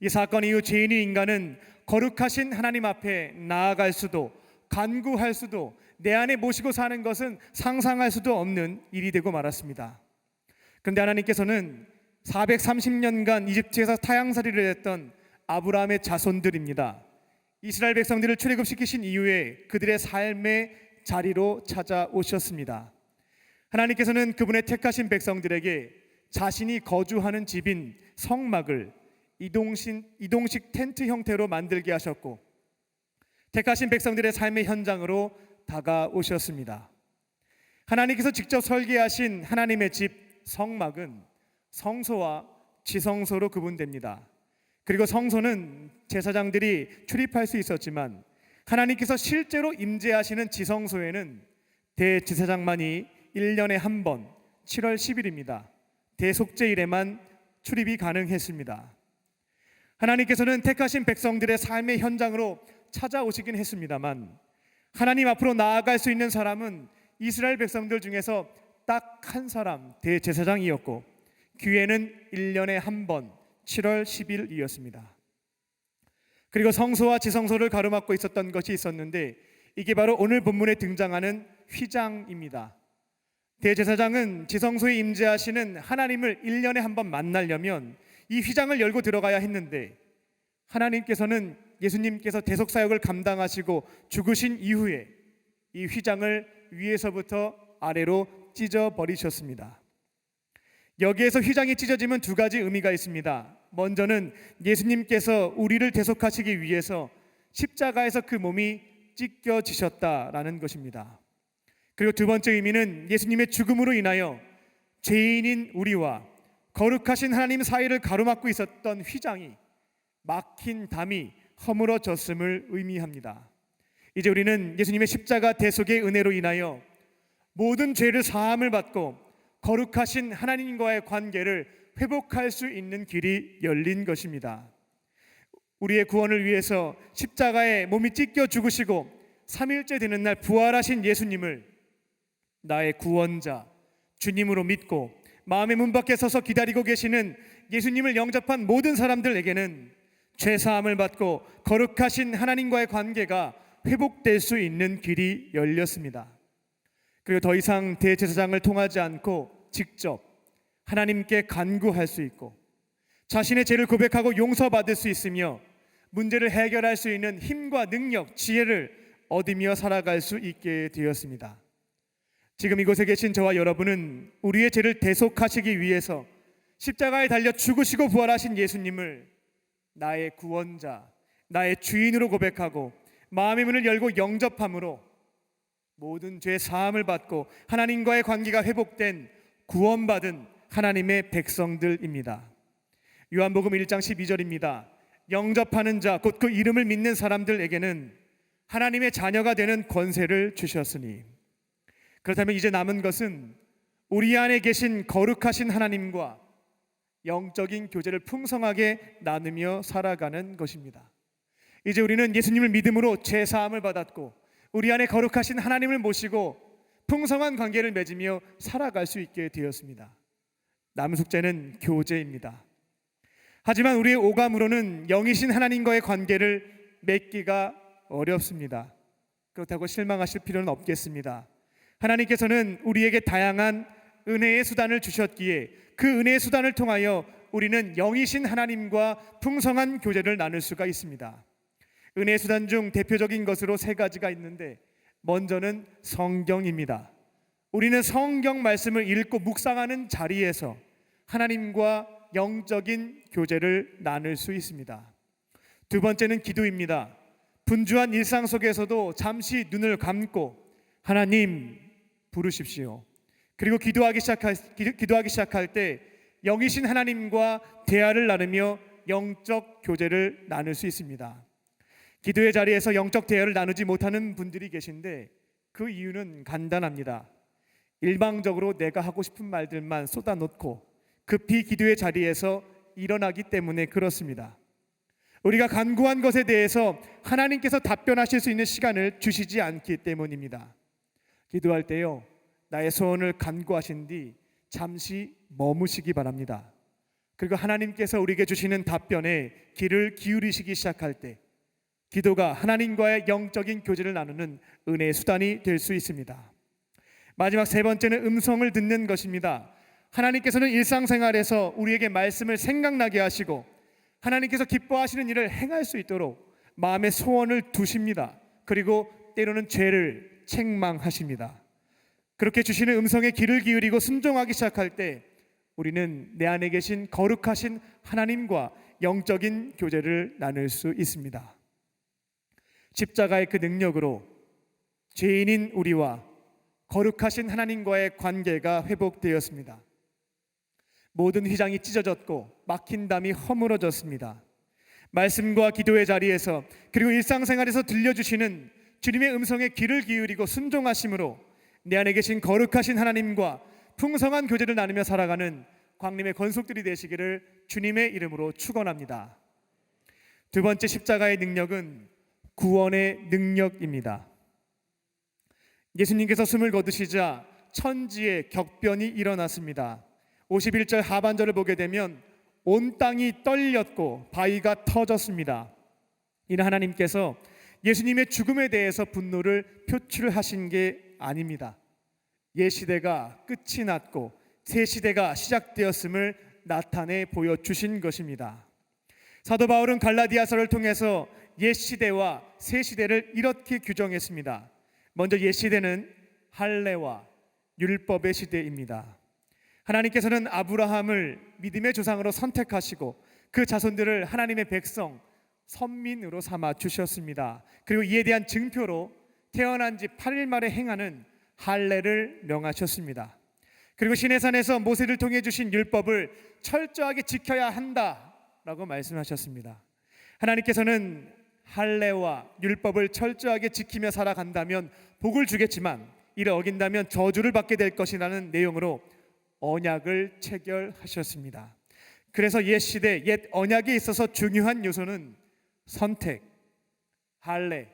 Speaker 3: 이 사건 이후 죄인인 인간은 거룩하신 하나님 앞에 나아갈 수도 간구할 수도 내 안에 모시고 사는 것은 상상할 수도 없는 일이 되고 말았습니다. 그런데 하나님께서는 430년간 이집트에서 타향살이를 했던 아브라함의 자손들입니다. 이스라엘 백성들을 출애굽시키신 이후에 그들의 삶의 자리로 찾아오셨습니다. 하나님께서는 그분의 택하신 백성들에게 자신이 거주하는 집인 성막을 이동식 텐트 형태로 만들게 하셨고 택하신 백성들의 삶의 현장으로 다가오셨습니다. 하나님께서 직접 설계하신 하나님의 집 성막은 성소와 지성소로 구분됩니다. 그리고 성소는 제사장들이 출입할 수 있었지만 하나님께서 실제로 임재하시는 지성소에는 대제사장만이 1년에 한 번 7월 10일입니다. 대속죄일에만 출입이 가능했습니다. 하나님께서는 택하신 백성들의 삶의 현장으로 찾아오시긴 했습니다만 하나님 앞으로 나아갈 수 있는 사람은 이스라엘 백성들 중에서 딱 한 사람 대제사장이었고 기회는 1년에 한 번 7월 10일이었습니다. 그리고 성소와 지성소를 가로막고 있었던 것이 있었는데 이게 바로 오늘 본문에 등장하는 휘장입니다. 대제사장은 지성소에 임재하시는 하나님을 1년에 한 번 만나려면 이 휘장을 열고 들어가야 했는데 하나님께서는 예수님께서 대속사역을 감당하시고 죽으신 이후에 이 휘장을 위에서부터 아래로 찢어버리셨습니다. 여기에서 휘장이 찢어지면 2가지 의미가 있습니다. 먼저는 예수님께서 우리를 대속하시기 위해서 십자가에서 그 몸이 찢겨지셨다라는 것입니다. 그리고 2번째 의미는 예수님의 죽음으로 인하여 죄인인 우리와 거룩하신 하나님 사이를 가로막고 있었던 휘장이 막힌 담이 허물어졌음을 의미합니다. 이제 우리는 예수님의 십자가 대속의 은혜로 인하여 모든 죄를 사함을 받고 거룩하신 하나님과의 관계를 회복할 수 있는 길이 열린 것입니다. 우리의 구원을 위해서 십자가에 몸이 찢겨 죽으시고 3일째 되는 날 부활하신 예수님을 나의 구원자 주님으로 믿고 마음의 문 밖에 서서 기다리고 계시는 예수님을 영접한 모든 사람들에게는 죄사함을 받고 거룩하신 하나님과의 관계가 회복될 수 있는 길이 열렸습니다. 그리고 더 이상 대제사장을 통하지 않고 직접 하나님께 간구할 수 있고 자신의 죄를 고백하고 용서받을 수 있으며 문제를 해결할 수 있는 힘과 능력, 지혜를 얻으며 살아갈 수 있게 되었습니다. 지금 이곳에 계신 저와 여러분은 우리의 죄를 대속하시기 위해서 십자가에 달려 죽으시고 부활하신 예수님을 나의 구원자, 나의 주인으로 고백하고 마음의 문을 열고 영접함으로 모든 죄 사함을 받고 하나님과의 관계가 회복된 구원받은 하나님의 백성들입니다. 요한복음 1장 12절입니다. 영접하는 자 곧 그 이름을 믿는 사람들에게는 하나님의 자녀가 되는 권세를 주셨으니. 그렇다면 이제 남은 것은 우리 안에 계신 거룩하신 하나님과 영적인 교제를 풍성하게 나누며 살아가는 것입니다. 이제 우리는 예수님을 믿음으로 죄 사함을 받았고 우리 안에 거룩하신 하나님을 모시고 풍성한 관계를 맺으며 살아갈 수 있게 되었습니다. 남은 숙제는 교제입니다. 하지만 우리의 오감으로는 영이신 하나님과의 관계를 맺기가 어렵습니다. 그렇다고 실망하실 필요는 없겠습니다. 하나님께서는 우리에게 다양한 은혜의 수단을 주셨기에 그 은혜의 수단을 통하여 우리는 영이신 하나님과 풍성한 교제를 나눌 수가 있습니다. 은혜의 수단 중 대표적인 것으로 세 가지가 있는데, 먼저는 성경입니다. 우리는 성경 말씀을 읽고 묵상하는 자리에서 하나님과 영적인 교제를 나눌 수 있습니다. 두 번째는 기도입니다. 분주한 일상 속에서도 잠시 눈을 감고 하나님 부르십시오. 그리고 기도하기 시작할 때 영이신 하나님과 대화를 나누며 영적 교제를 나눌 수 있습니다. 기도의 자리에서 영적 대화를 나누지 못하는 분들이 계신데 그 이유는 간단합니다. 일방적으로 내가 하고 싶은 말들만 쏟아놓고 급히 기도의 자리에서 일어나기 때문에 그렇습니다. 우리가 간구한 것에 대해서 하나님께서 답변하실 수 있는 시간을 주시지 않기 때문입니다. 기도할 때요, 나의 소원을 간구하신 뒤 잠시 머무시기 바랍니다. 그리고 하나님께서 우리에게 주시는 답변에 귀를 기울이시기 시작할 때 기도가 하나님과의 영적인 교제를 나누는 은혜의 수단이 될 수 있습니다. 마지막 세 번째는 음성을 듣는 것입니다. 하나님께서는 일상생활에서 우리에게 말씀을 생각나게 하시고 하나님께서 기뻐하시는 일을 행할 수 있도록 마음에 소원을 두십니다. 그리고 때로는 죄를 책망하십니다. 그렇게 주시는 음성에 귀를 기울이고 순종하기 시작할 때 우리는 내 안에 계신 거룩하신 하나님과 영적인 교제를 나눌 수 있습니다. 십자가의 그 능력으로 죄인인 우리와 거룩하신 하나님과의 관계가 회복되었습니다. 모든 휘장이 찢어졌고 막힌 담이 허물어졌습니다. 말씀과 기도의 자리에서 그리고 일상생활에서 들려주시는 주님의 음성에 귀를 기울이고 순종하심으로 내 안에 계신 거룩하신 하나님과 풍성한 교제를 나누며 살아가는 광림의 권속들이 되시기를 주님의 이름으로 축원합니다. 두 번째 십자가의 능력은 구원의 능력입니다. 예수님께서 숨을 거두시자 천지에 격변이 일어났습니다. 51절 하반절을 보게 되면 온 땅이 떨렸고 바위가 터졌습니다. 이는 하나님께서 예수님의 죽음에 대해서 분노를 표출하신 게 아닙니다. 옛 시대가 끝이 났고 새 시대가 시작되었음을 나타내 보여주신 것입니다. 사도 바울은 갈라디아서를 통해서 옛 시대와 새 시대를 이렇게 규정했습니다. 먼저 옛 시대는 할례와 율법의 시대입니다. 하나님께서는 아브라함을 믿음의 조상으로 선택하시고 그 자손들을 하나님의 백성, 선민으로 삼아 주셨습니다. 그리고 이에 대한 증표로 태어난 지 8일 만에 행하는 할례를 명하셨습니다. 그리고 시내산에서 모세를 통해 주신 율법을 철저하게 지켜야 한다라고 말씀하셨습니다. 하나님께서는 할례와 율법을 철저하게 지키며 살아간다면 복을 주겠지만 이를 어긴다면 저주를 받게 될 것이라는 내용으로 언약을 체결하셨습니다. 그래서 옛 시대, 옛 언약에 있어서 중요한 요소는 선택, 할례,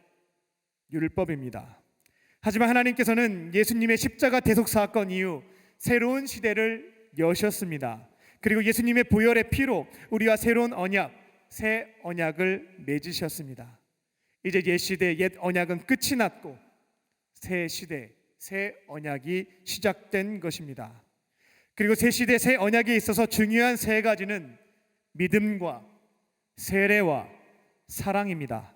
Speaker 3: 율법입니다. 하지만 하나님께서는 예수님의 십자가 대속 사건 이후 새로운 시대를 여셨습니다. 그리고 예수님의 보혈의 피로 우리와 새로운 언약, 새 언약을 맺으셨습니다. 이제 옛 시대, 옛 언약은 끝이 났고 새 시대, 새 언약이 시작된 것입니다. 그리고 새 시대, 새 언약에 있어서 중요한 세 가지는 믿음과 세례와 사랑입니다.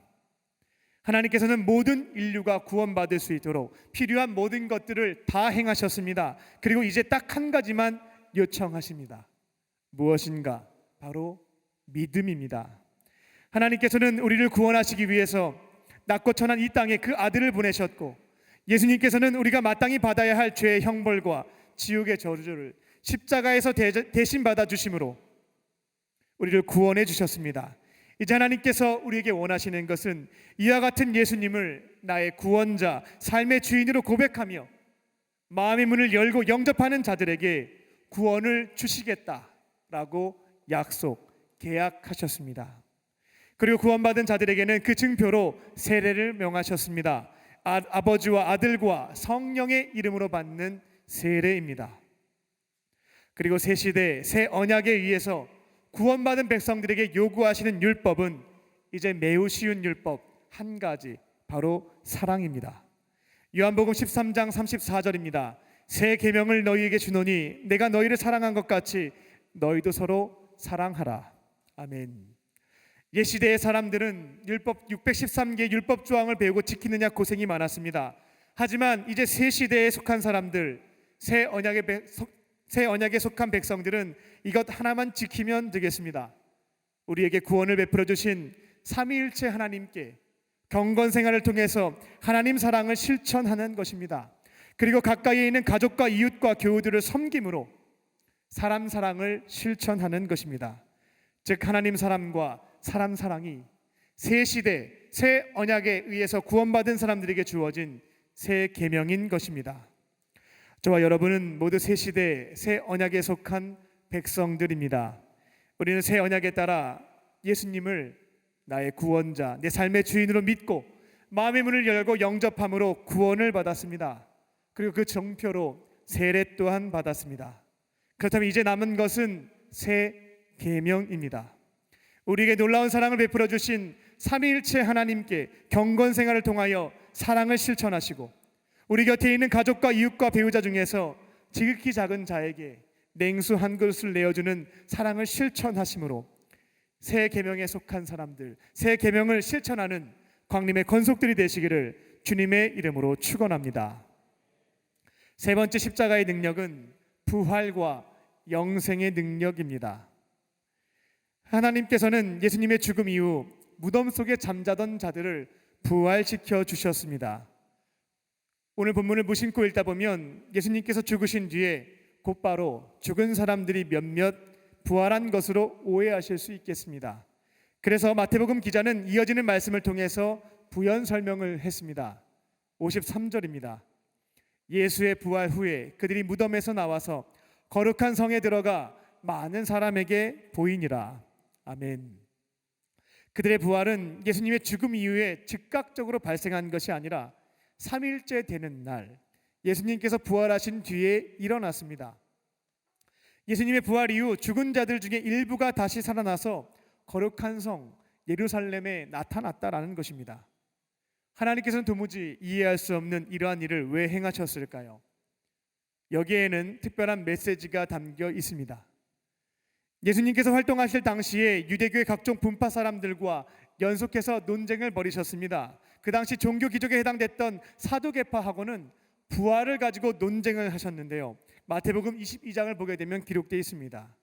Speaker 3: 하나님께서는 모든 인류가 구원받을 수 있도록 필요한 모든 것들을 다 행하셨습니다. 그리고 이제 딱 한 가지만 요청하십니다. 무엇인가? 바로 믿음입니다. 하나님께서는 우리를 구원하시기 위해서 낮고 천한 이 땅에 그 아들을 보내셨고 예수님께서는 우리가 마땅히 받아야 할 죄의 형벌과 지옥의 저주를 십자가에서 대신 받아주심으로 우리를 구원해 주셨습니다. 이제 하나님께서 우리에게 원하시는 것은 이와 같은 예수님을 나의 구원자, 삶의 주인으로 고백하며 마음의 문을 열고 영접하는 자들에게 구원을 주시겠다라고 약속, 계약하셨습니다. 그리고 구원받은 자들에게는 그 증표로 세례를 명하셨습니다. 아버지와 아들과 성령의 이름으로 받는 세례입니다. 그리고 새 시대, 새 언약에 의해서 구원받은 백성들에게 요구하시는 율법은 이제 매우 쉬운 율법 한 가지, 바로 사랑입니다. 요한복음 13장 34절입니다. 새 계명을 너희에게 주노니 내가 너희를 사랑한 것 같이 너희도 서로 사랑하라. 아멘. 옛 시대의 사람들은 율법 613개 율법 조항을 배우고 지키느냐 고생이 많았습니다. 하지만 이제 새 시대에 속한 사람들, 새 언약에 속한 백성들은 이것 하나만 지키면 되겠습니다. 우리에게 구원을 베풀어 주신 삼위일체 하나님께 경건 생활을 통해서 하나님 사랑을 실천하는 것입니다. 그리고 가까이에 있는 가족과 이웃과 교우들을 섬김으로 사람 사랑을 실천하는 것입니다. 즉 하나님 사람과 사람 사랑이 새 시대, 새 언약에 의해서 구원받은 사람들에게 주어진 새 계명인 것입니다. 저와 여러분은 모두 새 시대, 새 언약에 속한 백성들입니다. 우리는 새 언약에 따라 예수님을 나의 구원자, 내 삶의 주인으로 믿고 마음의 문을 열고 영접함으로 구원을 받았습니다. 그리고 그 정표로 세례 또한 받았습니다. 그렇다면 이제 남은 것은 새 계명입니다. 우리에게 놀라운 사랑을 베풀어 주신 삼위일체 하나님께 경건 생활을 통하여 사랑을 실천하시고 우리 곁에 있는 가족과 이웃과 배우자 중에서 지극히 작은 자에게 냉수 한 그릇을 내어주는 사랑을 실천하심으로 새 계명에 속한 사람들, 새 계명을 실천하는 광림의 권속들이 되시기를 주님의 이름으로 축원합니다. 세 번째 십자가의 능력은 부활과 영생의 능력입니다. 하나님께서는 예수님의 죽음 이후 무덤 속에 잠자던 자들을 부활시켜 주셨습니다. 오늘 본문을 무심코 읽다 보면 예수님께서 죽으신 뒤에 곧바로 죽은 사람들이 몇몇 부활한 것으로 오해하실 수 있겠습니다. 그래서 마태복음 기자는 이어지는 말씀을 통해서 부연 설명을 했습니다. 53절입니다. 예수의 부활 후에 그들이 무덤에서 나와서 거룩한 성에 들어가 많은 사람에게 보이니라. 아멘. 그들의 부활은 예수님의 죽음 이후에 즉각적으로 발생한 것이 아니라 3일째 되는 날 예수님께서 부활하신 뒤에 일어났습니다. 예수님의 부활 이후 죽은 자들 중에 일부가 다시 살아나서 거룩한 성 예루살렘에 나타났다라는 것입니다. 하나님께서는 도무지 이해할 수 없는 이러한 일을 왜 행하셨을까요? 여기에는 특별한 메시지가 담겨 있습니다. 예수님께서 활동하실 당시에 유대교의 각종 분파 사람들과 연속해서 논쟁을 벌이셨습니다. 그 당시 종교 기족에 해당됐던 사두개파하고는 부활을 가지고 논쟁을 하셨는데요. 마태복음 22장을 보게 되면 기록되어 있습니다.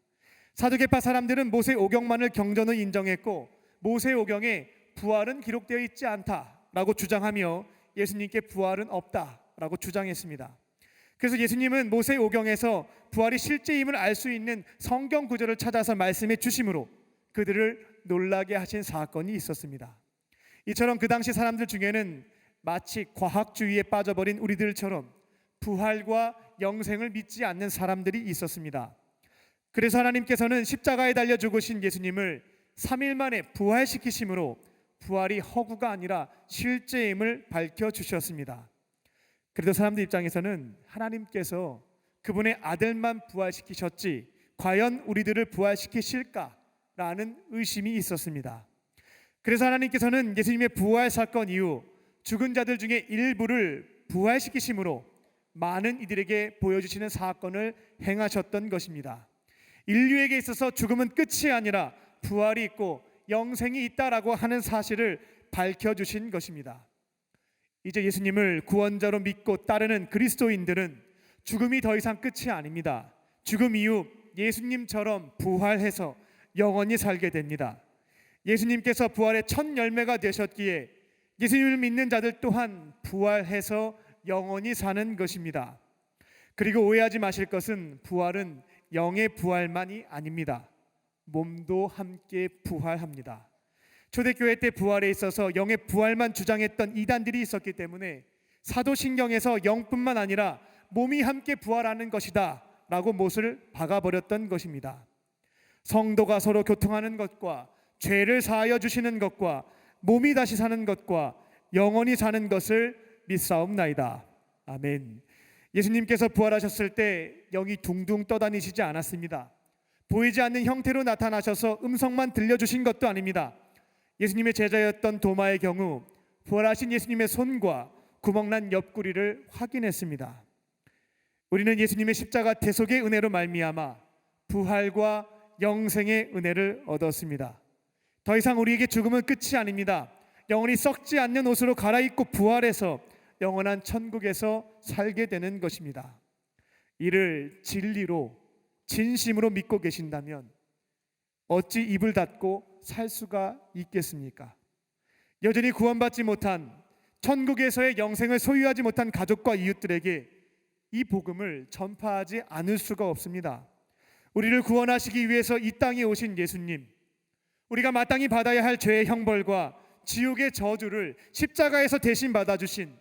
Speaker 3: 사두개파 사람들은 모세 오경만을 경전으로 인정했고 모세 오경에 부활은 기록되어 있지 않다라고 주장하며 예수님께 부활은 없다라고 주장했습니다. 그래서 예수님은 모세 오경에서 부활이 실제임을 알 수 있는 성경 구절을 찾아서 말씀해 주심으로 그들을 놀라게 하신 사건이 있었습니다. 이처럼 그 당시 사람들 중에는 마치 과학주의에 빠져버린 우리들처럼 부활과 영생을 믿지 않는 사람들이 있었습니다. 그래서 하나님께서는 십자가에 달려 죽으신 예수님을 3일 만에 부활시키심으로 부활이 허구가 아니라 실제임을 밝혀주셨습니다. 그래도 사람들 입장에서는 하나님께서 그분의 아들만 부활시키셨지 과연 우리들을 부활시키실까라는 의심이 있었습니다. 그래서 하나님께서는 예수님의 부활 사건 이후 죽은 자들 중에 일부를 부활시키심으로 많은 이들에게 보여주시는 사건을 행하셨던 것입니다. 인류에게 있어서 죽음은 끝이 아니라 부활이 있고 영생이 있다라고 하는 사실을 밝혀주신 것입니다. 이제 예수님을 구원자로 믿고 따르는 그리스도인들은 죽음이 더 이상 끝이 아닙니다. 죽음 이후 예수님처럼 부활해서 영원히 살게 됩니다. 예수님께서 부활의 첫 열매가 되셨기에 예수님을 믿는 자들 또한 부활해서 영원히 사는 것입니다. 그리고 오해하지 마실 것은 부활은 영의 부활만이 아닙니다. 몸도 함께 부활합니다. 초대교회 때 부활에 있어서 영의 부활만 주장했던 이단들이 있었기 때문에 사도신경에서 영뿐만 아니라 몸이 함께 부활하는 것이다 라고 못을 박아버렸던 것입니다. 성도가 서로 교통하는 것과 죄를 사하여 주시는 것과 몸이 다시 사는 것과 영원히 사는 것을 믿사옵나이다. 아멘. 예수님께서 부활하셨을 때 영이 둥둥 떠다니시지 않았습니다. 보이지 않는 형태로 나타나셔서 음성만 들려주신 것도 아닙니다. 예수님의 제자였던 도마의 경우 부활하신 예수님의 손과 구멍난 옆구리를 확인했습니다. 우리는 예수님의 십자가 대속의 은혜로 말미암아 부활과 영생의 은혜를 얻었습니다. 더 이상 우리에게 죽음은 끝이 아닙니다. 영원히 썩지 않는 옷으로 갈아입고 부활해서 영원한 천국에서 살게 되는 것입니다. 이를 진리로 진심으로 믿고 계신다면 어찌 입을 닫고 살 수가 있겠습니까? 여전히 구원받지 못한 천국에서의 영생을 소유하지 못한 가족과 이웃들에게 이 복음을 전파하지 않을 수가 없습니다. 우리를 구원하시기 위해서 이 땅에 오신 예수님, 우리가 마땅히 받아야 할 죄의 형벌과 지옥의 저주를 십자가에서 대신 받아주신,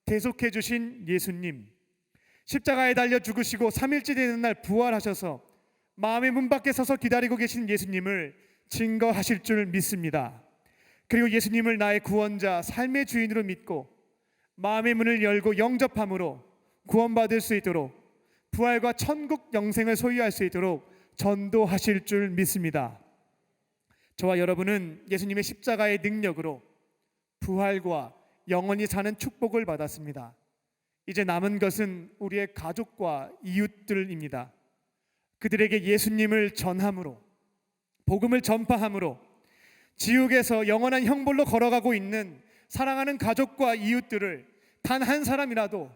Speaker 3: 대속해 주신 예수님, 십자가에 달려 죽으시고 3일째 되는 날 부활하셔서 마음의 문 밖에 서서 기다리고 계신 예수님을 증거하실 줄 믿습니다. 그리고 예수님을 나의 구원자, 삶의 주인으로 믿고 마음의 문을 열고 영접함으로 구원받을 수 있도록, 부활과 천국 영생을 소유할 수 있도록 전도하실 줄 믿습니다. 저와 여러분은 예수님의 십자가의 능력으로 부활과 영원히 사는 축복을 받았습니다. 이제 남은 것은 우리의 가족과 이웃들입니다. 그들에게 예수님을 전함으로, 복음을 전파함으로 지옥에서 영원한 형벌로 걸어가고 있는 사랑하는 가족과 이웃들을 단 한 사람이라도,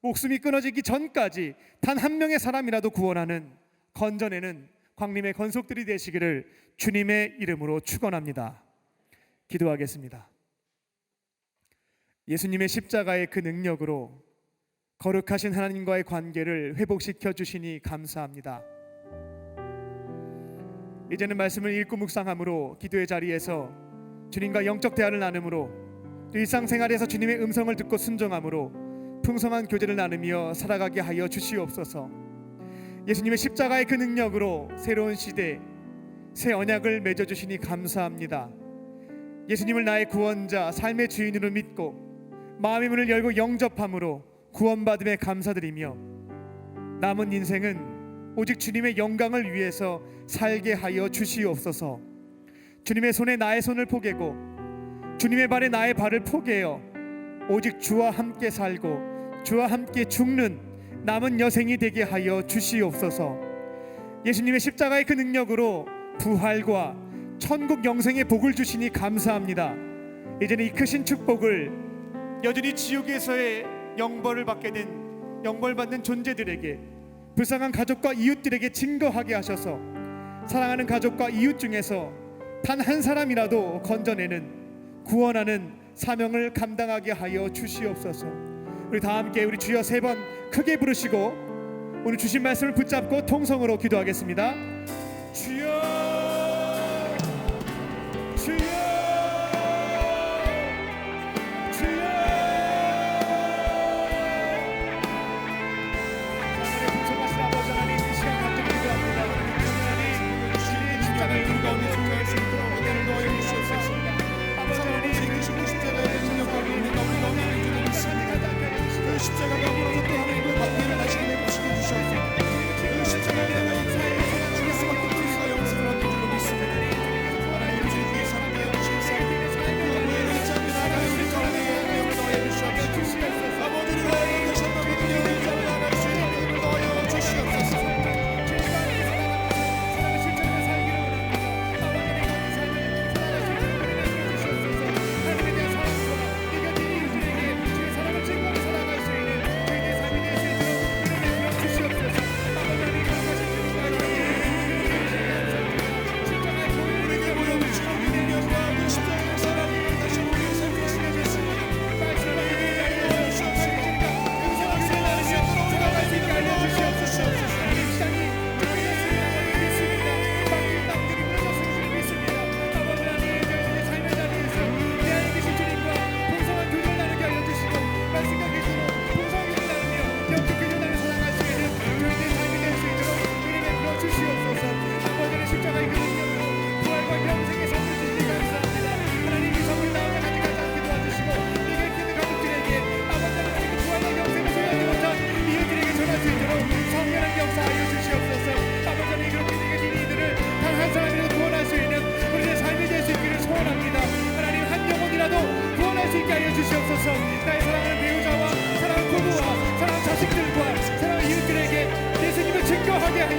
Speaker 3: 목숨이 끊어지기 전까지 단 한 명의 사람이라도 구원하는, 건져내는 광림의 건속들이 되시기를 주님의 이름으로 축원합니다. 기도하겠습니다. 예수님의 십자가의 그 능력으로 거룩하신 하나님과의 관계를 회복시켜 주시니 감사합니다. 이제는 말씀을 읽고 묵상함으로, 기도의 자리에서 주님과 영적 대화를 나눔으로, 또 일상생활에서 주님의 음성을 듣고 순종함으로 풍성한 교제를 나누며 살아가게 하여 주시옵소서. 예수님의 십자가의 그 능력으로 새로운 시대, 새 언약을 맺어주시니 감사합니다. 예수님을 나의 구원자, 삶의 주인으로 믿고 마음의 문을 열고 영접함으로 구원받음에 감사드리며 남은 인생은 오직 주님의 영광을 위해서 살게 하여 주시옵소서. 주님의 손에 나의 손을 포개고 주님의 발에 나의 발을 포개어 오직 주와 함께 살고 주와 함께 죽는 남은 여생이 되게 하여 주시옵소서. 예수님의 십자가의 그 능력으로 부활과 천국 영생의 복을 주시니 감사합니다. 이제는 이 크신 축복을 여전히 지옥에서의 영벌을 받게 된, 영벌받는 존재들에게, 불쌍한 가족과 이웃들에게 증거하게 하셔서 사랑하는 가족과 이웃 중에서 단 한 사람이라도 건져내는, 구원하는 사명을 감당하게 하여 주시옵소서. 우리 다 함께 우리 주여 3번 크게 부르시고 오늘 주신 말씀을 붙잡고 통성으로 기도하겠습니다. 주여, 주여, 주여. 풍성하신 아버지 하나님, 이 시간 간절히 기도합니다. 하나님, 주님의 십자가의 능력을 통해 은혜를 더해 주시옵소서. 아버지 하나님,
Speaker 2: 생기시고 십자가의 능력과 은혜가 우리 가운데 있는 줄 믿습니다. 그 십자가가 물어서 또 하나님의 관계를 다시 회복시켜 주셔서 그 십자가에 대한 인사에 주의 수밖에 없으시고 영생을 얻는 줄로 믿습니다. 하나님, 주의 귀에 사랑하여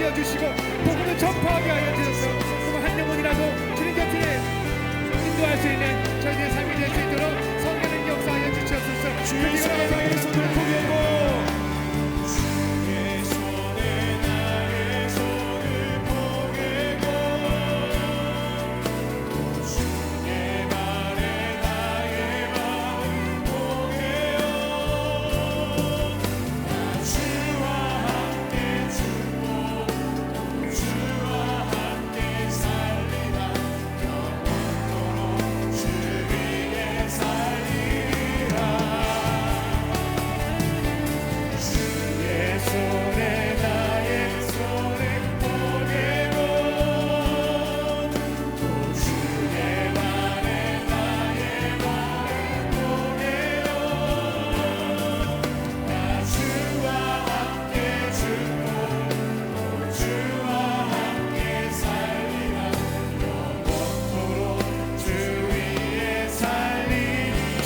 Speaker 3: 하여 주시고 복음을 전파하게 하여 주셔서 정말 한 영혼이라도 주님 곁에 인도할 수 있는 저희들의 삶이 될 수 있도록 성령의 역사하여 주시옵소서.
Speaker 2: 주의 사랑의 손을 포개고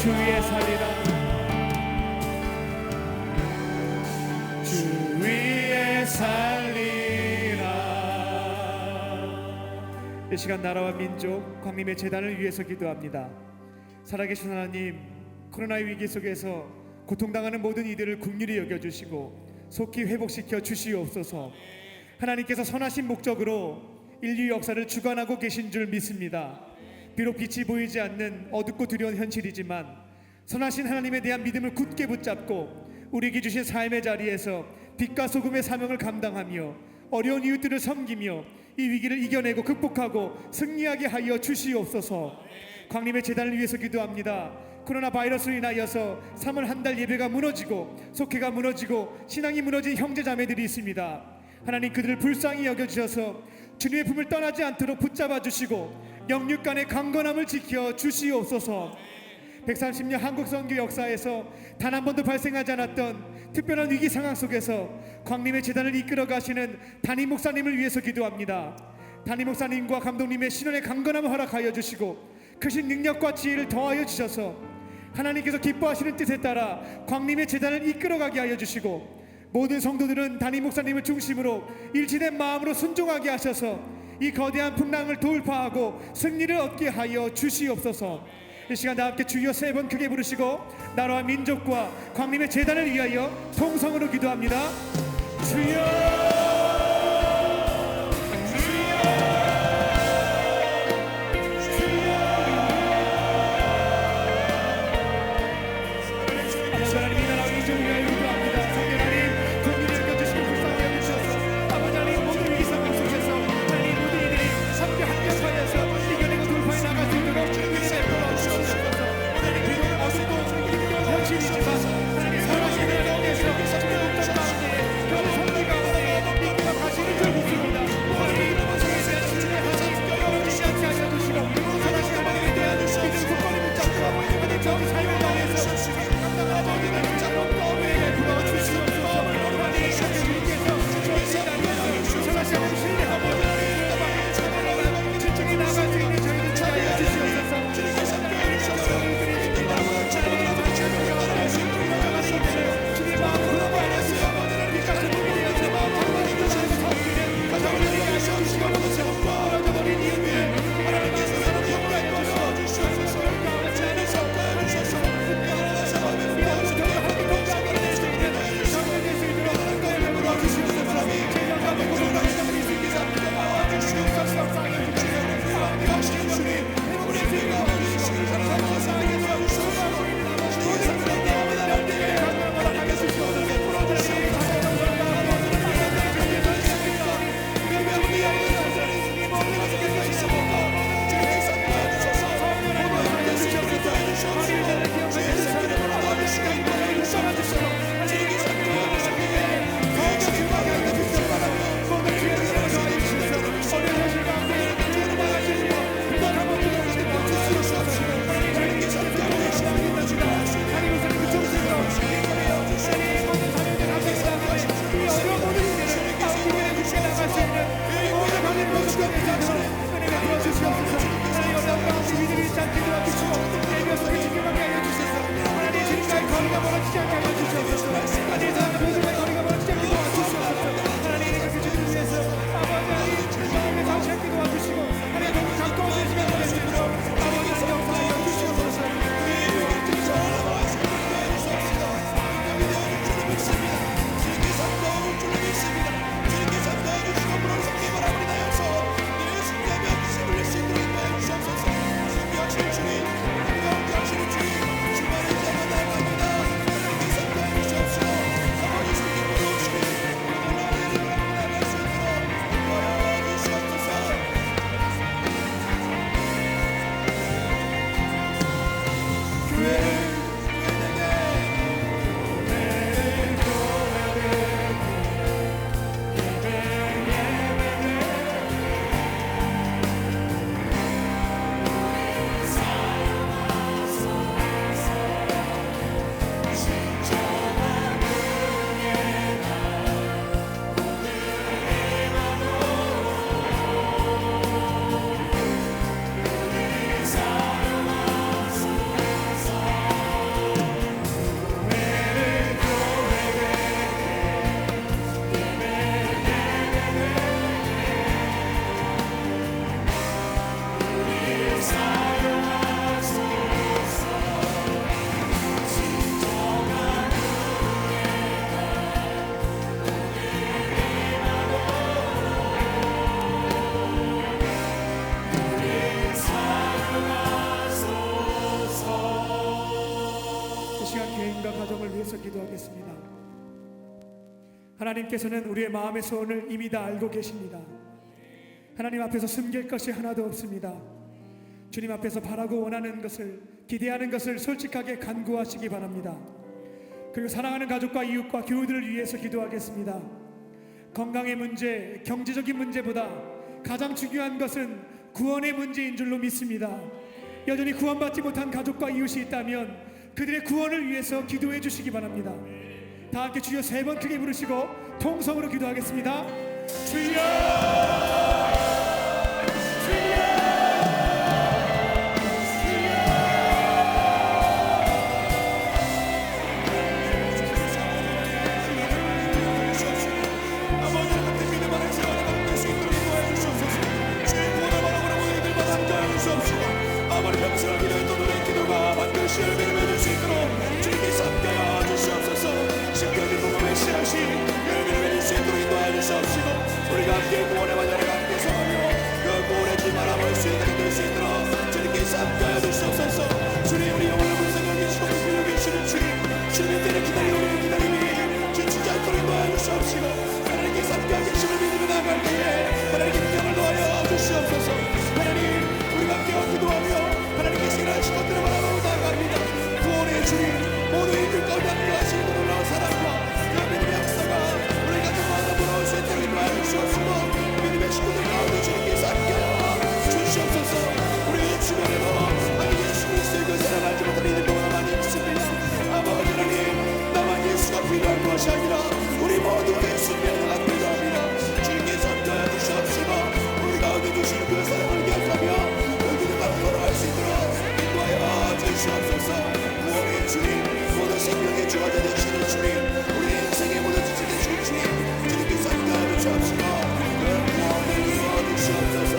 Speaker 3: 주위에 살리라 주 위에 살리라. 이 시간 나라와 민족 광림의 재단을 위해서 기도합니다. 살아계신 하나님, 코로나의 위기 속에서 고통당하는 모든 이들을 긍휼히 여겨주시고 속히 회복시켜 주시옵소서. 하나님께서 선하신 목적으로 인류 역사를 주관하고 계신 줄 믿습니다. 비록 빛이 보이지 않는 어둡고 두려운 현실이지만 선하신 하나님에 대한 믿음을 굳게 붙잡고 우리에게 주신 삶의 자리에서 빛과 소금의 사명을 감당하며 어려운 이웃들을 섬기며 이 위기를 이겨내고 극복하고 승리하게 하여 주시옵소서. 광림의 재단을 위해서 기도합니다. 코로나 바이러스로 인하여서 3월 한 달 예배가 무너지고 속회가 무너지고 신앙이 무너진 형제자매들이 있습니다. 하나님, 그들을 불쌍히 여겨주셔서 주님의 품을 떠나지 않도록 붙잡아 주시고 영육 간의 강건함을 지켜 주시옵소서. 130년 한국 선교 역사에서 단 한 번도 발생하지 않았던 특별한 위기 상황 속에서 광림의 재단을 이끌어 가시는 담임 목사님을 위해서 기도합니다. 담임 목사님과 감독님의 신원의 강건함을 허락하여 주시고 크신 능력과 지혜를 더하여 주셔서 하나님께서 기뻐하시는 뜻에 따라 광림의 재단을 이끌어가게 하여 주시고 모든 성도들은 담임 목사님을 중심으로 일치된 마음으로 순종하게 하셔서 이 거대한 풍랑을 돌파하고 승리를 얻게 하여 주시옵소서. 이 시간 다 함께 주여 3번 크게 부르시고 나라와 민족과 광림의 재단을 위하여 통성으로 기도합니다. 주여 하나님께서는 우리의 마음의 소원을 이미 다 알고 계십니다. 하나님 앞에서 숨길 것이 하나도 없습니다. 주님 앞에서 바라고 원하는 것을, 기대하는 것을 솔직하게 간구하시기 바랍니다. 그리고 사랑하는 가족과 이웃과 교우들을 위해서 기도하겠습니다. 건강의 문제, 경제적인 문제보다 가장 중요한 것은 구원의 문제인 줄로 믿습니다. 여전히 구원받지 못한 가족과 이웃이 있다면 그들의 구원을 위해서 기도해 주시기 바랍니다. 다 함께 주여 3번 크게 부르시고 통성으로 기도하겠습니다. 주여!
Speaker 7: 아버지 평생을 기도했던 우리의 기도가 반드시 열매를 맺을 수 있도록 주님께 삼가여 주시옵소서. 심겨진 복음의 씨앗이 열매를 맺을 수 있도록 인도하여 주시옵시고 우리가 함께 구원의 반열에 함께 서가며 그 구원의 줄마라 볼 수 있게 될 수 있도록 주님께 삼가여 주시옵소서. 주님 우리 영혼을 불쌍히 계시고 불쌍히 계시는 주님, 주님의 때를 기다리고 우리의 기다림이 지치지 않도록 인도하여 주시옵시고 하나님께 삼가여 계심을 믿으며 나아갈 때에 하나님께 능력을 더하여 주시옵소서. 하나님 우리가 함께 기도하며 하나님께서 일하신 것들을 바라보고 나아갑니다. 구원의 주님, 모두의 그 가운데 함께하시는 그 놀라운 사랑과 그 믿음의 역사가 우리 가정마다 돌아올 수 있도록 인도하여 주시옵시고 믿음의 식구들 가운데 주님께서 함께하여 주시옵소서. 우리 주변에도 하나님 예수 그리스도의 그 사랑하지 못한 이들보다 많이 있습니다. 아버지 하나님, 나만 예수가 필요한 것이 아니라 우리 모두 예수님의 은혜가 필요합니다. 주님께서 함께하여 주시옵시고 우리 가운데 주시는 그 사랑을 기억하며 걸어갈 수 있도록 인도하여 주시옵소서. 구원의 주님, 모든 생명의 주가 되시는 주님, 우리 인생의 모든 지체 되시는 주님, 주님께서 함께하여 주시옵시고 그 구원을 이루어 주시옵소서.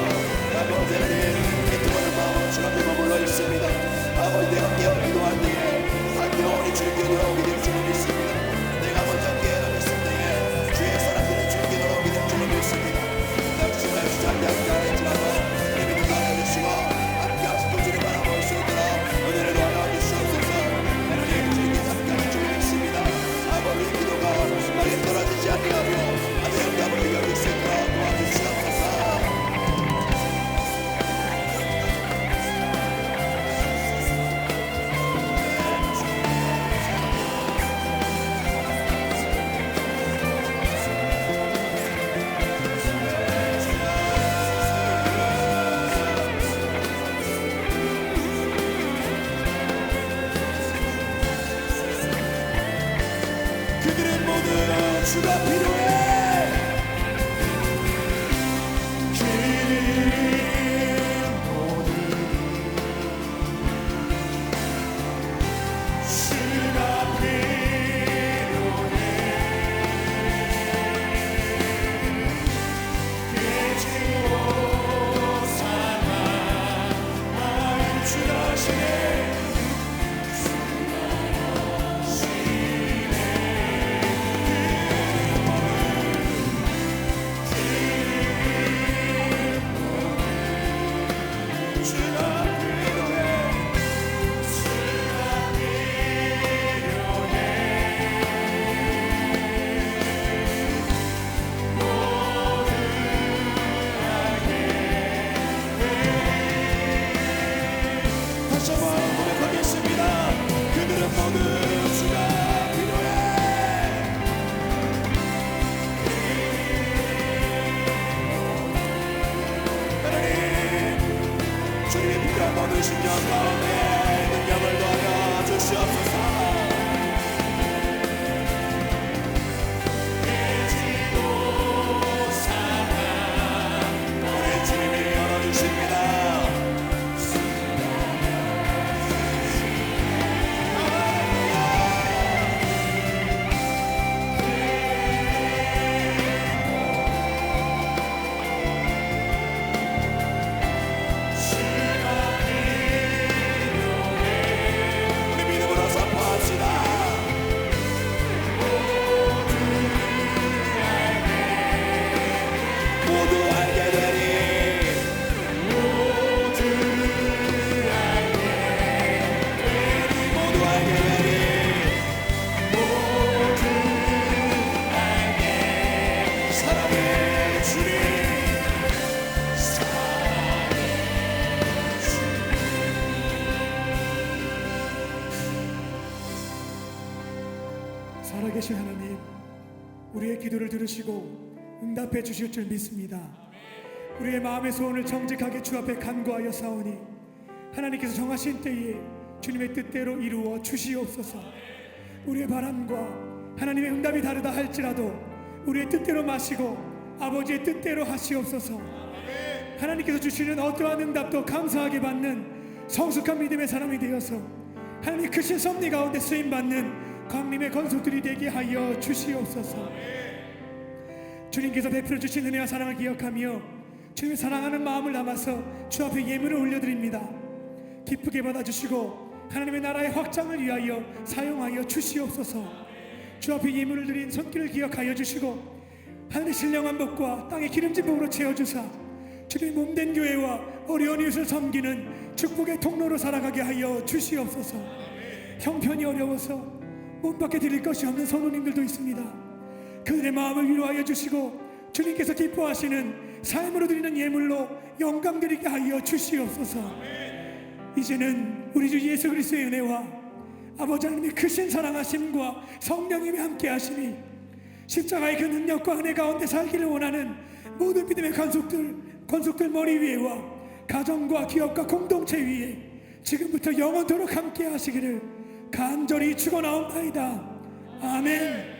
Speaker 7: 아버지 하나님, 기도하는 마음으로 주 앞에 머물러 있습니다. 아버지 내가 깨어 기도할 때에 함께 우리 주님께 돌아오게 될 줄을 믿습니다. 내가 먼저 깨어있을 때에 주의 사람들은 주님께 돌아오게 될 줄을 믿습니다. 나 주님의 주장에 함께하였지라도 내 믿음 나눠주시고 은혜를 더하여 주시옵소서. 하나님 주님께서 함께하는 줄을 믿습니다. 아버지의 기도가 나에게 떨어지지 아니하며 아들의 응답을 여길 수 있도록 도와주시옵소서. 그들은 모두 주가 필요해. 그들은 모두 주가 필요해. 깨지고 사랑 마음 주라시네. 다시 한번 고백하겠습니다. 그들은 모두 주가 필요해. 하나님 주님이 필요한 모든 심령 가운데 능력을 더하여 주시옵소서. 우리 주님이 열어주십니다. 주가 필요해.
Speaker 3: 살아계신 하나님, 우리의 기도를 들으시고 응답해 주실 줄 믿습니다. 우리의 마음의 소원을 정직하게 주 앞에 간구하여 사오니 하나님께서 정하신 때에 주님의 뜻대로 이루어 주시옵소서. 우리의 바람과 하나님의 응답이 다르다 할지라도 우리의 뜻대로 마시고 아버지의 뜻대로 하시옵소서. 하나님께서 주시는 어떠한 응답도 감사하게 받는 성숙한 믿음의 사람이 되어서 하나님의 크신 섭리 가운데 쓰임받는 광림의 건속들이 되게 하여 주시옵소서. 주님께서 베풀어 주신 은혜와 사랑을 기억하며 주님을 사랑하는 마음을 담아서 주 앞에 예물을 올려드립니다. 기쁘게 받아주시고 하나님의 나라의 확장을 위하여 사용하여 주시옵소서. 주 앞에 예물을 드린 손길을 기억하여 주시고 하늘의 신령한 복과 땅의 기름진 복으로 채워주사 주님의 몸된 교회와 어려운 이웃을 섬기는 축복의 통로로 살아가게 하여 주시옵소서. 형편이 어려워서 몸밖에 드릴 것이 없는 선우님들도 있습니다. 그들의 마음을 위로하여 주시고 주님께서 기뻐하시는 삶으로 드리는 예물로 영광 드리게 하여 주시옵소서. 이제는 우리 주 예수 그리스도의 은혜와 아버지 하나님의 크신 사랑하심과 성령님의 함께하심이 십자가의 그 능력과 은혜 가운데 살기를 원하는 모든 믿음의 권속들 머리 위에와 가정과 기업과 공동체 위에 지금부터 영원토록 함께 하시기를 간절히 축원하옵나이다. 아멘.